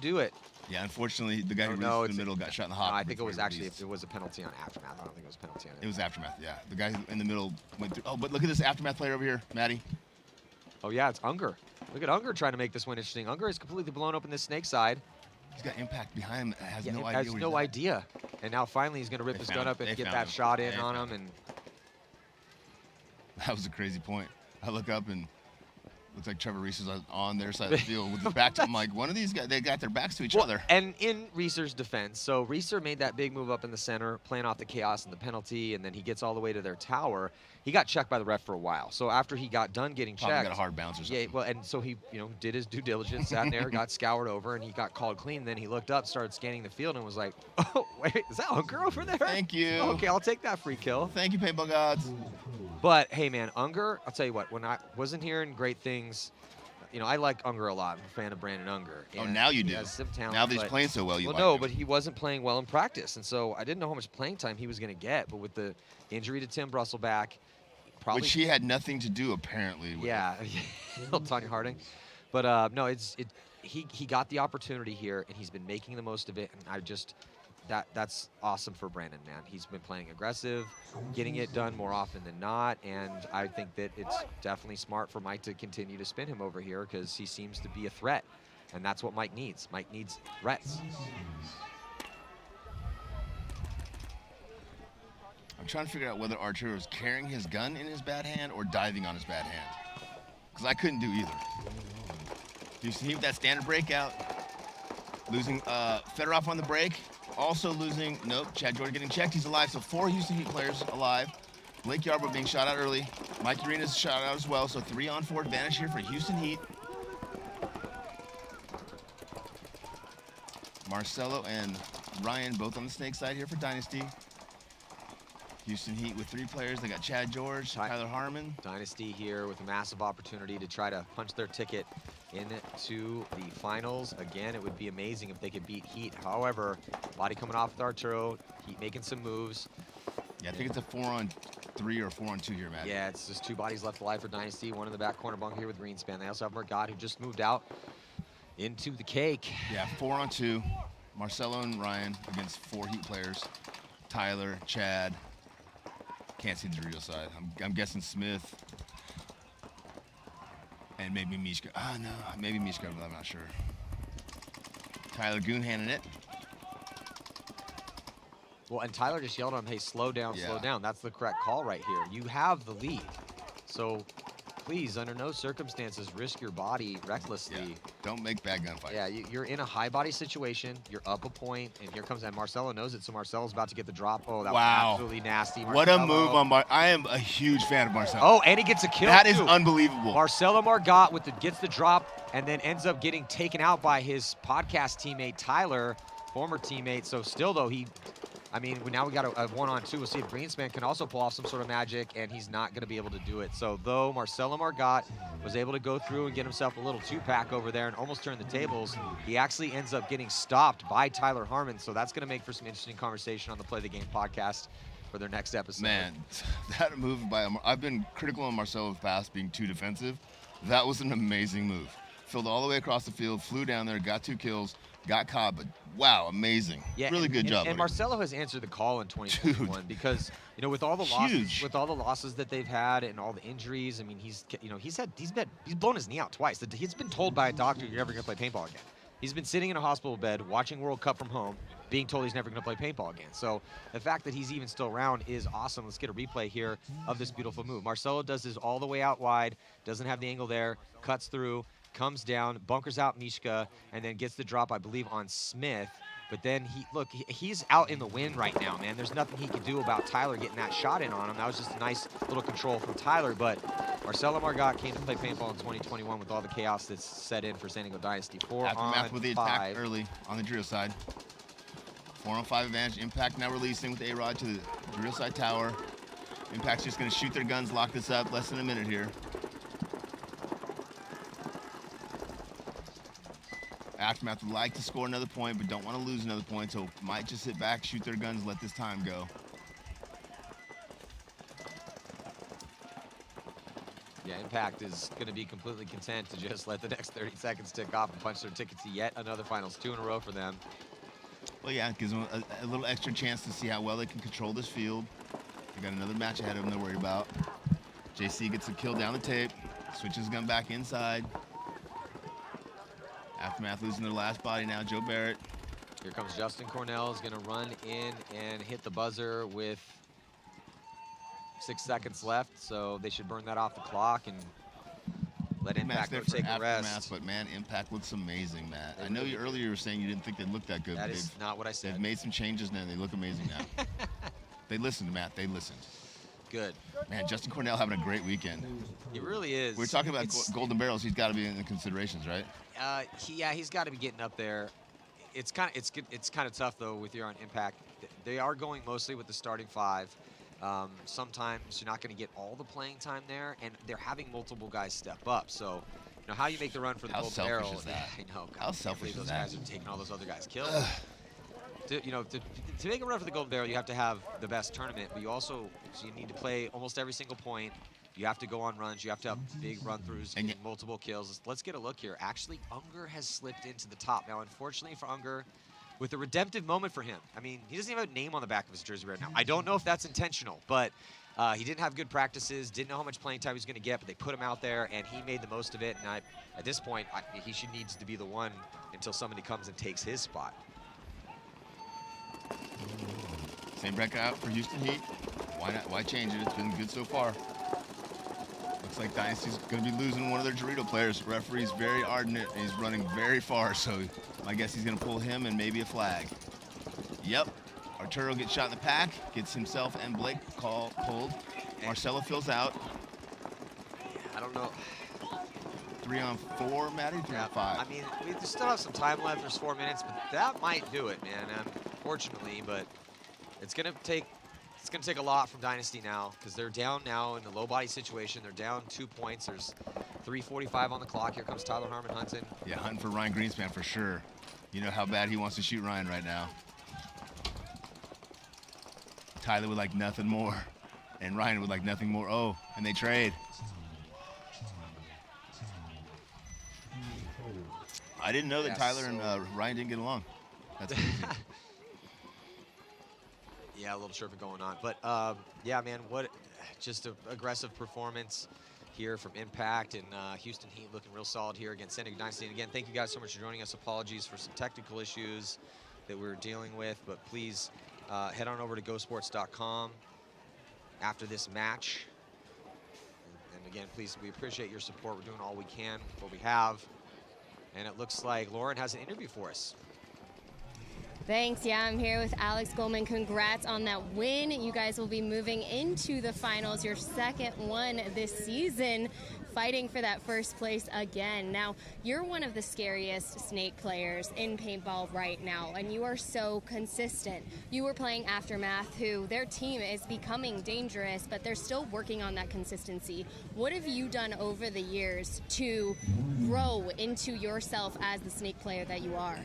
do it. Yeah, unfortunately, the guy who released in the middle got shot in the hopper. No, I think it was actually released. it was a penalty on Aftermath. I don't think it was a penalty on it. It was Aftermath, yeah. The guy who in the middle went through. Oh, but look at this Aftermath player over here, Maddie. Oh, yeah, it's Unger. Look at Unger trying to make this one interesting. Unger is completely blown open this snake side. He's got Impact behind him. Has Yeah, no idea. has where no he's at. idea. And now finally he's going to rip his gun up and get that shot in on him. And that was a crazy point. I look up and looks like Trevor Reese is on their side of the field with his back to. I'm like, one of these guys, they got their backs to each other. And in Reeser's defense, so Reeser made that big move up in the center, playing off the chaos and the penalty, and then he gets all the way to their tower. He got checked by the ref for a while. So after he got done getting Probably checked, got a hard bounce or something. yeah, well, and so he, did his due diligence, sat there, got scoured over, and he got called clean. Then he looked up, started scanning the field, and was like, "Oh, wait, is that Unger over there? Thank you. Okay, I'll take that free kill." Thank you, Paintball Gods. But hey, man, Unger, I'll tell you what. When I wasn't hearing great things. I like Unger a lot. I'm a fan of Brandon Unger. Oh, now you do. He has some talent, now that he's playing so well, you like no, him. but he wasn't playing well in practice, and so I didn't know how much playing time he was going to get. But with the injury to Tim Brusselback, probably which he had nothing to do apparently with. Yeah, Tanya Harding. But no, he got the opportunity here, and he's been making the most of it. And that's awesome for Brandon, man. He's been playing aggressive, getting it done more often than not, and I think that it's definitely smart for Mike to continue to spin him over here because he seems to be a threat, and that's what Mike needs. Mike needs threats. I'm trying to figure out whether Arturo is carrying his gun in his bad hand or diving on his bad hand, because I couldn't do either. Houston Heat with that standard breakout, losing Fedorov on the break. Also losing, nope, Chad Jordan getting checked. He's alive, so 4 Houston Heat players alive. Blake Yarbrough being shot out early. Mike Arenas shot out as well, so 3-on-4 advantage here for Houston Heat. Marcelo and Ryan both on the snake side here for Dynasty. Houston Heat with 3 players. They got Chad George, Tyler Harmon. Dynasty here with a massive opportunity to try to punch their ticket into the finals. Again, it would be amazing if they could beat Heat. However, body coming off with Arturo, Heat making some moves. Yeah, I think it's a 4-on-3 or 4-on-2 here, Matt. Yeah, it's just 2 bodies left alive for Dynasty. One in the back corner bunk here with Greenspan. They also have Murgat, who just moved out into the cake. Yeah, 4-on-2. Marcelo and Ryan against 4 Heat players. Tyler, Chad. Can't see the Dorito side. I'm guessing Smith. And maybe Mishka. Oh, no. Maybe Mishka, but I'm not sure. Tyler Goonhan in it. Well, and Tyler just yelled at him, hey, slow down, slow Yeah. down. That's the correct call right here. You have the lead. So please, under no circumstances, risk your body recklessly. Yeah. Don't make bad gunfights. Yeah, you're in a high body situation. You're up a point, and here comes, and Marcelo knows it, so Marcelo's about to get the drop. Oh, that was absolutely nasty. What a Marcelo. move on I am a huge fan of Marcelo. Oh, and he gets a kill, That is too. unbelievable. Marcelo Margot gets the drop and then ends up getting taken out by his podcast teammate, Tyler, former teammate. So still, though, now we got a 1-on-2. We'll see if Greenspan can also pull off some sort of magic, and he's not going to be able to do it. So though Marcelo Margot was able to go through and get himself a little 2-pack over there and almost turn the tables, he actually ends up getting stopped by Tyler Harmon. So that's going to make for some interesting conversation on the Play the Game podcast for their next episode. Man, that move by I've been critical on Marcelo's past being too defensive. That was an amazing move. Filled all the way across the field, flew down there, got 2 kills, got caught, but wow, amazing. Yeah, really good job. And Marcelo has answered the call in 2021 because with all the losses that they've had and all the injuries, I mean, he's blown his knee out twice. He's been told by a doctor you're never going to play paintball again. He's been sitting in a hospital bed watching World Cup from home, being told he's never going to play paintball again. So the fact that he's even still around is awesome. Let's get a replay here of this beautiful move. Marcelo does this all the way out wide, doesn't have the angle there, cuts through, comes down, bunkers out Mishka, and then gets the drop, I believe, on Smith. But then, he's out in the wind right now, man. There's nothing he can do about Tyler getting that shot in on him. That was just a nice little control from Tyler. But Marcelo Margot came to play paintball in 2021 with all the chaos that's set in for San Diego Dynasty. 4-on-5 with the attack early on the drill side. 4-on-5 advantage. Impact now releasing with A-Rod to the drill side tower. Impact's just going to shoot their guns, lock this up. Less than a minute here. Aftermath would like to score another point, but don't want to lose another point, so might just sit back, shoot their guns, let this time go. Yeah, Impact is going to be completely content to just let the next 30 seconds tick off and punch their ticket to yet another finals, 2 in a row for them. Well, yeah, it gives them a little extra chance to see how well they can control this field. They got another match ahead of them they're worried about. JC gets a kill down the tape, switches gun back inside. Aftermath losing their last body now, Joe Barrett. Here comes Justin Cornell, is going to run in and hit the buzzer with 6 seconds left, so they should burn that off the clock and let Impact go take a rest. But man, Impact looks amazing, Matt. I know you earlier were saying you didn't think they'd look that good. That is not what I said. They've made some changes now, they look amazing now. They listened, Matt, they listened. Good. Man, Justin Cornell having a great weekend. He really is. We're talking about golden barrels. He's got to be in the considerations, right? He's got to be getting up there. It's kind of tough though with your own Impact. They are going mostly with the starting 5. Sometimes you're not going to get all the playing time there, and they're having multiple guys step up. So, you know how you make the run for the golden barrel. Is that? I know. God, how selfish those is that? guys are taking all those other guys' kills. To make a run for the golden barrel, you have to have the best tournament, but you need to play almost every single point. You have to go on runs. You have to have big run-throughs and get multiple kills. Let's get a look here. Actually, Unger has slipped into the top. Now, unfortunately for Unger, with a redemptive moment for him. I mean, he doesn't even have a name on the back of his jersey right now. I don't know if that's intentional, but he didn't have good practices, didn't know how much playing time he was going to get, but they put him out there, and he made the most of it. And at this point, he needs to be the one until somebody comes and takes his spot. Same breakout for Houston Heat. Why not? Why change it? It's been good so far. Looks like Dynasty's going to be losing one of their Dorito players. Referee's very ardent. He's running very far, so I guess he's going to pull him and maybe a flag. Yep. Arturo gets shot in the pack, gets himself and Blake pulled. Marcelo fills out. I don't know. 3-on-4, Matty? 3-on-5. I mean, we still have some time left. There's 4 minutes, but that might do it, man. Unfortunately, but it's gonna take a lot from Dynasty now because they're down now in the low body situation. They're down 2 points. There's 3:45 on the clock. Here comes Tyler Harmon hunting. Yeah, hunting for Ryan Greenspan for sure. You know how bad he wants to shoot Ryan right now. Tyler would like nothing more, and Ryan would like nothing more. Oh, and they trade. I didn't know that Tyler and Ryan didn't get along. That's amazing. Yeah, a little sure going on. But, yeah, man, what just an aggressive performance here from Impact, and Houston Heat looking real solid here against San Diego Dynasty. And, again, thank you guys so much for joining us. Apologies for some technical issues that we're dealing with, but please head on over to GoSports.com after this match. And, again, please, we appreciate your support. We're doing all we can, what we have. And it looks like Lauren has an interview for us. Thanks. Yeah, I'm here with Alex Goldman. Congrats on that win. You guys will be moving into the finals, your second one this season, fighting for that first place again. Now, you're one of the scariest snake players in paintball right now, and you are so consistent. You were playing Aftermath, who their team is becoming dangerous, but they're still working on that consistency. What have you done over the years to grow into yourself as the snake player that you are?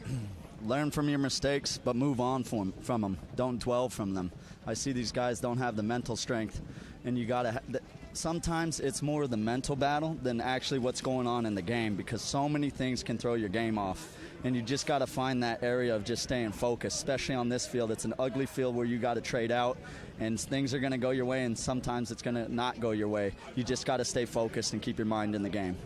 Learn from your mistakes, but move on from them. Don't dwell from them. I see these guys don't have the mental strength, and you gotta. Sometimes it's more the mental battle than actually what's going on in the game, because so many things can throw your game off, and you just gotta find that area of just staying focused. Especially on this field, it's an ugly field where you gotta trade out, and things are gonna go your way, and sometimes it's gonna not go your way. You just gotta stay focused and keep your mind in the game.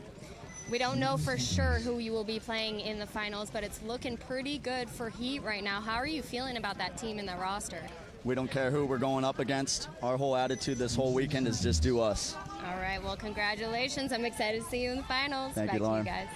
We don't know for sure who you will be playing in the finals, but it's looking pretty good for Heat right now. How are you feeling about that team and the roster? We don't care who we're going up against. Our whole attitude this whole weekend is just do us. All right, well, congratulations. I'm excited to see you in the finals. Thank Back you, Lauren. to you guys.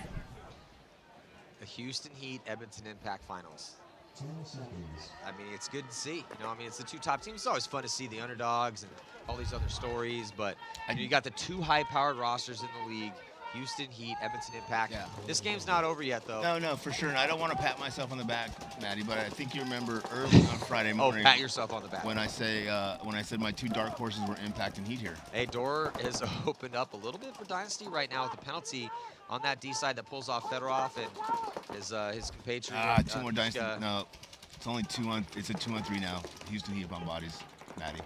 The Houston Heat, Edmonton Impact finals. I mean, it's good to see. You know, I mean, it's the two top teams. It's always fun to see the underdogs and all these other stories, but you got the two high-powered rosters in the league, Houston Heat, Edmonton Impact. Yeah. This game's not over yet, though. No, for sure. And I don't want to pat myself on the back, Maddie, but I think you remember early on Friday morning. Oh, pat yourself on the back. When I said my two dark horses were Impact and Heat here. Hey, door has opened up a little bit for Dynasty right now with the penalty on that D side that pulls off Fedorov and his compatriot. Two more Dynasty. No, it's only it's a 2-on-3 now. Houston Heat up on bodies, Maddie.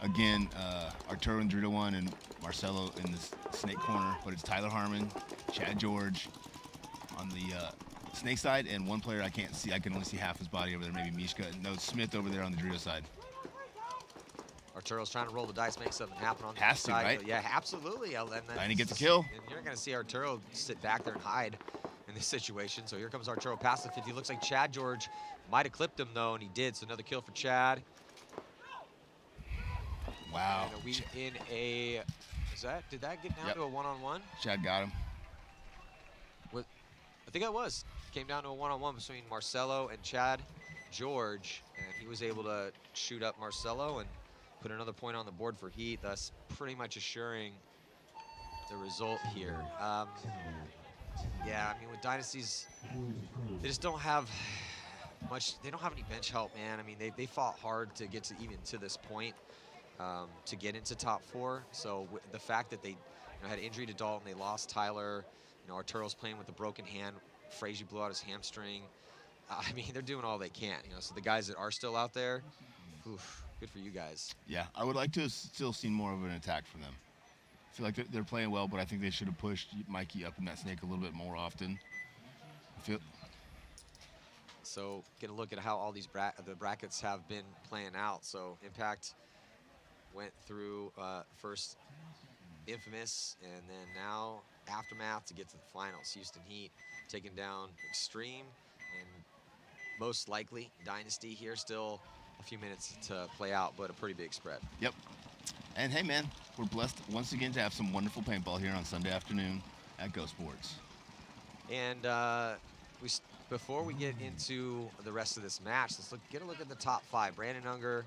Again, Arturo and Drita won, and Marcelo in the snake corner, but it's Tyler Harmon, Chad George on the snake side, and one player I can't see. I can only see half his body over there, maybe Mishka. No, Smith over there on the Drita side. Arturo's trying to roll the dice, make something happen on the Has to, side. right? Yeah, absolutely. And he gets a kill. And you're not going to see Arturo sit back there and hide in this situation. So here comes Arturo past the 50. Looks like Chad George might have clipped him, though, and he did. So another kill for Chad. Wow. And did that get down to a one-on-one? Chad got him. I think it was. Came down to a one-on-one between Marcelo and Chad George, and he was able to shoot up Marcelo and put another point on the board for Heat, thus pretty much assuring the result here. Yeah, I mean, with Dynasties, they just don't have much. They don't have any bench help, man. I mean, they fought hard to get to even to this point. To get into top 4. So the fact that they had injury to Dalton, they lost Tyler. Arturo's playing with a broken hand. Frazier blew out his hamstring. I mean, they're doing all they can. So the guys that are still out there, good for you guys. Yeah, I would like to have still seen more of an attack from them. I feel like they're playing well, but I think they should have pushed Mikey up in that snake a little bit more often. So get a look at how all these the brackets have been playing out. So Impact went through first Infamous, and then now Aftermath to get to the finals. Houston Heat taking down Xtreme, and most likely Dynasty here. Still a few minutes to play out, but a pretty big spread. Yep. And hey, man, we're blessed once again to have some wonderful paintball here on Sunday afternoon at Go Sports. And before we get into the rest of this match, let's get a look at the top 5. Brandon Unger.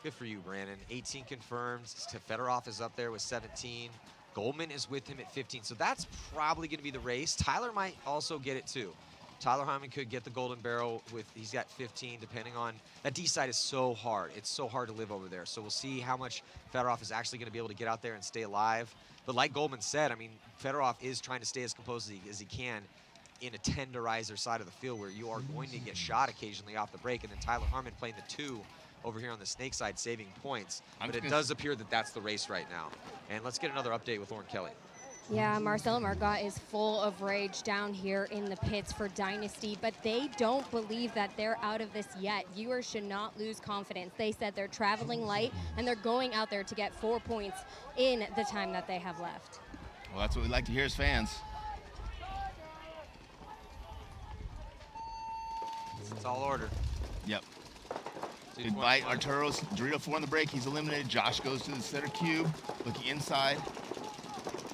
Good for you, Brandon. 18 confirmed. Fedorov is up there with 17. Goldman is with him at 15. So that's probably going to be the race. Tyler might also get it too. Tyler Hyman could get the golden barrel he's got 15, depending on, that D side is so hard. It's so hard to live over there. So we'll see how much Fedorov is actually going to be able to get out there and stay alive. But like Goldman said, I mean, Fedorov is trying to stay as composed as he can in a tenderizer side of the field where you are going to get shot occasionally off the break. And then Tyler Harmon playing the 2 over here on the snake side, saving points. But it does appear that that's the race right now. And let's get another update with Lauren Kelly. Yeah, Marcelo Margot is full of rage down here in the pits for Dynasty, but they don't believe that they're out of this yet. Viewers should not lose confidence. They said they're traveling light, and they're going out there to get 4 points in the time that they have left. Well, that's what we like to hear as fans. It's all order. Yep. Goodbye, Arturo's Dorito 4 on the break. He's eliminated. Josh goes to the center cube, looking inside.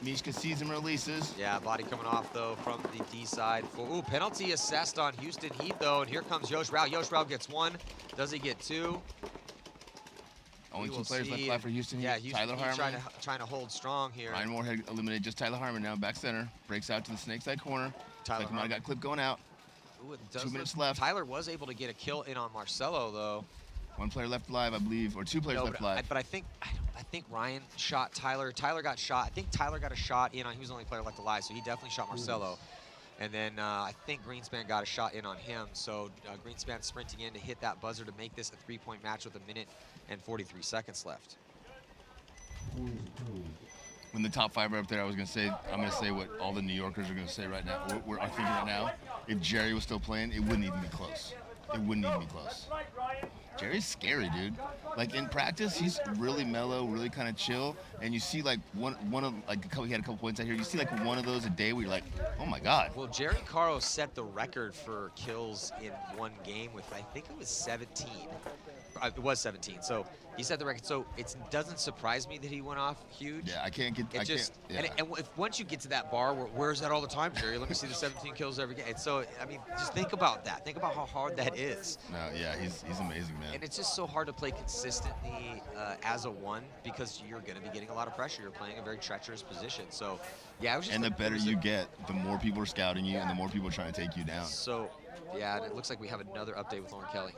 Mishka sees him, releases. Yeah, body coming off, though, from the D side. Ooh, penalty assessed on Houston Heat, though, and here comes Yosh Rao. Yosh Rao gets 1. Does he get 2? Only 2 players left alive for Houston Heat. Yeah, Houston Tyler Heat Harmon. trying to hold strong here. Ryan Moorhead eliminated just Tyler Harmon now, back center. Breaks out to the snake side corner. Tyler might have got clip going out. Ooh, 2 minutes left. Tyler was able to get a kill in on Marcelo, though. 1 player left alive, I believe, or 2 players left alive. But I think Ryan shot Tyler. Tyler got shot. I think Tyler got a shot in on. He was the only player left alive, so he definitely shot Marcelo. And then I think Greenspan got a shot in on him. So Greenspan sprinting in to hit that buzzer to make this a 3-point match with 1 minute and 43 seconds left. When the top 5 are up there, I'm going to say what all the New Yorkers are going to say right now. We're thinking right now, if Jerry was still playing, it wouldn't even be close. It wouldn't even be close. Jerry's scary, dude. Like in practice, he's really mellow, really kind of chill, and you see like one of like he had a couple points out here. You see like one of those a day where you're like, oh my god. Well, Jerry Caro set the record for kills in one game with, I think it was 17. It was 17. So he set the record. So it doesn't surprise me that he went off huge. Yeah, I can't get. And once you get to that bar, where's that all the time, Jerry? Let me see the 17 kills every game. And so I mean, just think about that. Think about how hard that is. No, yeah, he's amazing, man. And it's just so hard to play consistently as a 1 because you're going to be getting a lot of pressure. You're playing a very treacherous position. So yeah, it was just. And the better you get, the more people are scouting you, and the more people are trying to take you down. So yeah, and it looks like we have another update with Lauren Kelly.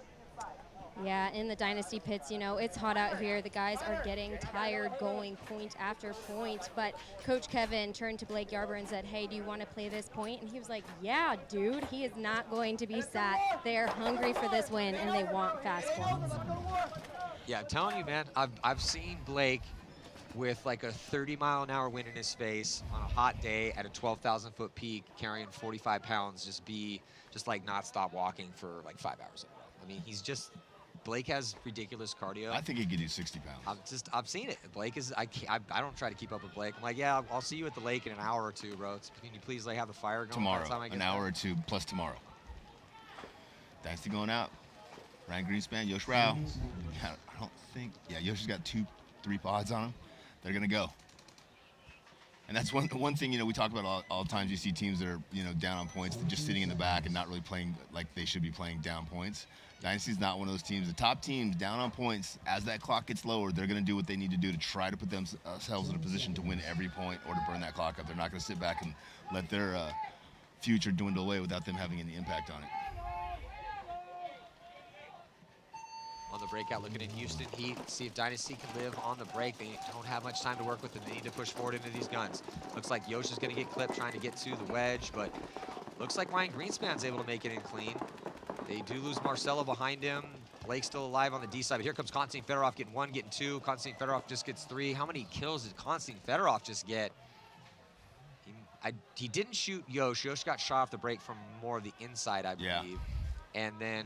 Yeah, in the Dynasty pits, you know, it's hot out here. The guys are getting tired going point after point. But Coach Kevin turned to Blake Yarber and said, hey, do you want to play this point? And he was like, yeah, dude. He is not going to be sat. They are hungry for this win, and they want fast points. Yeah, I'm telling you, man, I've seen Blake with like a 30-mile-an-hour wind in his face on a hot day at a 12,000-foot peak, carrying 45 pounds, just like not stop walking for like 5 hours in a row. I mean, Blake has ridiculous cardio. I think he could do 60 pounds. I've seen it. Blake is, I don't try to keep up with Blake. I'm like, yeah, I'll see you at the lake in an hour or two, bro. Can you please like have the fire going? Tomorrow, an hour or two plus tomorrow. Dynasty going out. Ryan Greenspan, Yosh Rao. I don't think, Yosh's got 2-3 pods on him. They're gonna go. And that's one thing, you know, we talk about all times. You see teams that are, you know, down on points, just sitting in the back and not really playing like they should be playing down points. Dynasty's not one of those teams. The top teams down on points, as that clock gets lower, they're going to do what they need to do to try to put themselves in a position to win every point or to burn that clock up. They're not going to sit back and let their future dwindle away without them having any impact on it. On the breakout, looking in Houston Heat, see if Dynasty can live on the break. They don't have much time to work with, and they need to push forward into these guns. Looks like Yosh is going to get clipped trying to get to the wedge, but looks like Ryan Greenspan's able to make it in clean. They do lose Marcelo behind him. Blake's still alive on the D side, but here comes Konstantin Fedorov getting 1, getting 2. Konstantin Fedorov just gets 3. How many kills did Konstantin Fedorov just get? He didn't shoot Yosh. Yosh got shot off the break from more of the inside, I believe. Yeah. And then,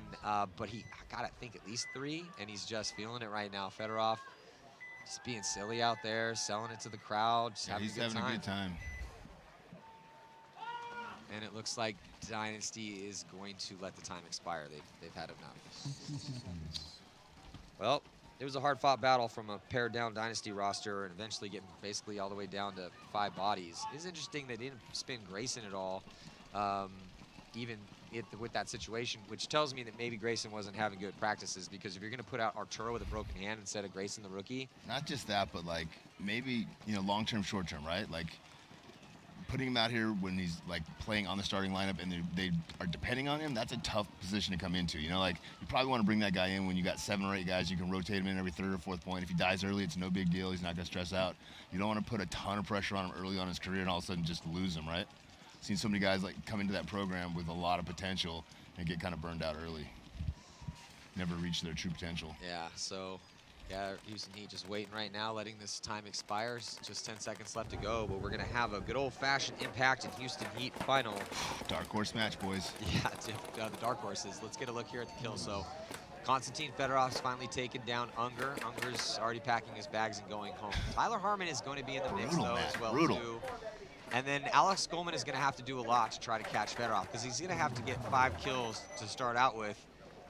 but he got, I think, at least 3, and he's just feeling it right now. Fedorov just being silly out there, selling it to the crowd, just having a good time. He's having a good time. And it looks like Dynasty is going to let the time expire. They've had enough. Well, it was a hard-fought battle from a pared-down Dynasty roster and eventually getting basically all the way down to 5 bodies. It's interesting they didn't spin Grayson at all, even with that situation, which tells me that maybe Grayson wasn't having good practices, because if you're going to put out Arturo with a broken hand instead of Grayson the rookie. Not just that, but like maybe, you know, long-term, short-term, right? Like putting him out here when he's like playing on the starting lineup and they are depending on him, that's a tough position to come into. You know, like you probably want to bring that guy in when you got 7 or 8 guys. You can rotate him in every 3rd or 4th point. If he dies early, it's no big deal. He's not going to stress out. You don't want to put a ton of pressure on him early on in his career and all of a sudden just lose him, right? Seen so many guys like come into that program with a lot of potential and get kind of burned out early. Never reach their true potential. Yeah, so yeah, Houston Heat just waiting right now, letting this time expire. Just 10 seconds left to go, but we're gonna have a good old-fashioned Impact and Houston Heat final. Dark horse match, boys. Yeah, the dark horses. Let's get a look here at the kill. So Konstantin Fedorov's finally taken down Unger. Unger's already packing his bags and going home. Tyler Harmon is going to be in the mix though as well too. And then Alex Goldman is going to have to do a lot to try to catch Fedorov, because he's going to have to get 5 kills to start out with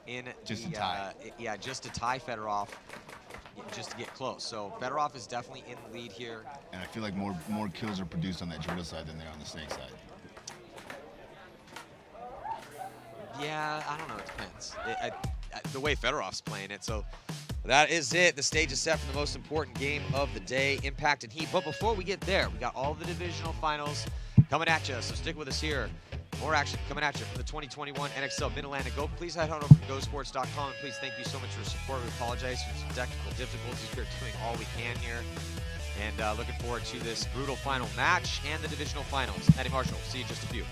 in just to tie. Just to tie Fedorov, just to get close. So Fedorov is definitely in the lead here. And I feel like more kills are produced on that Drill side than they are on the Snake side. Yeah, I don't know. It depends. The way Fedorov's playing it. So that is it. The stage is set for the most important game of the day, Impact and Heat. But before we get there, we got all the divisional finals coming at you. So stick with us here. More action coming at you for the 2021 NXL Mid-Atlantic. Please head on over to GoSports.com. And please thank you so much for your support. We apologize for some technical difficulties. We're doing all we can here. And looking forward to this brutal final match and the divisional finals. Eddie Marshall, see you in just a few.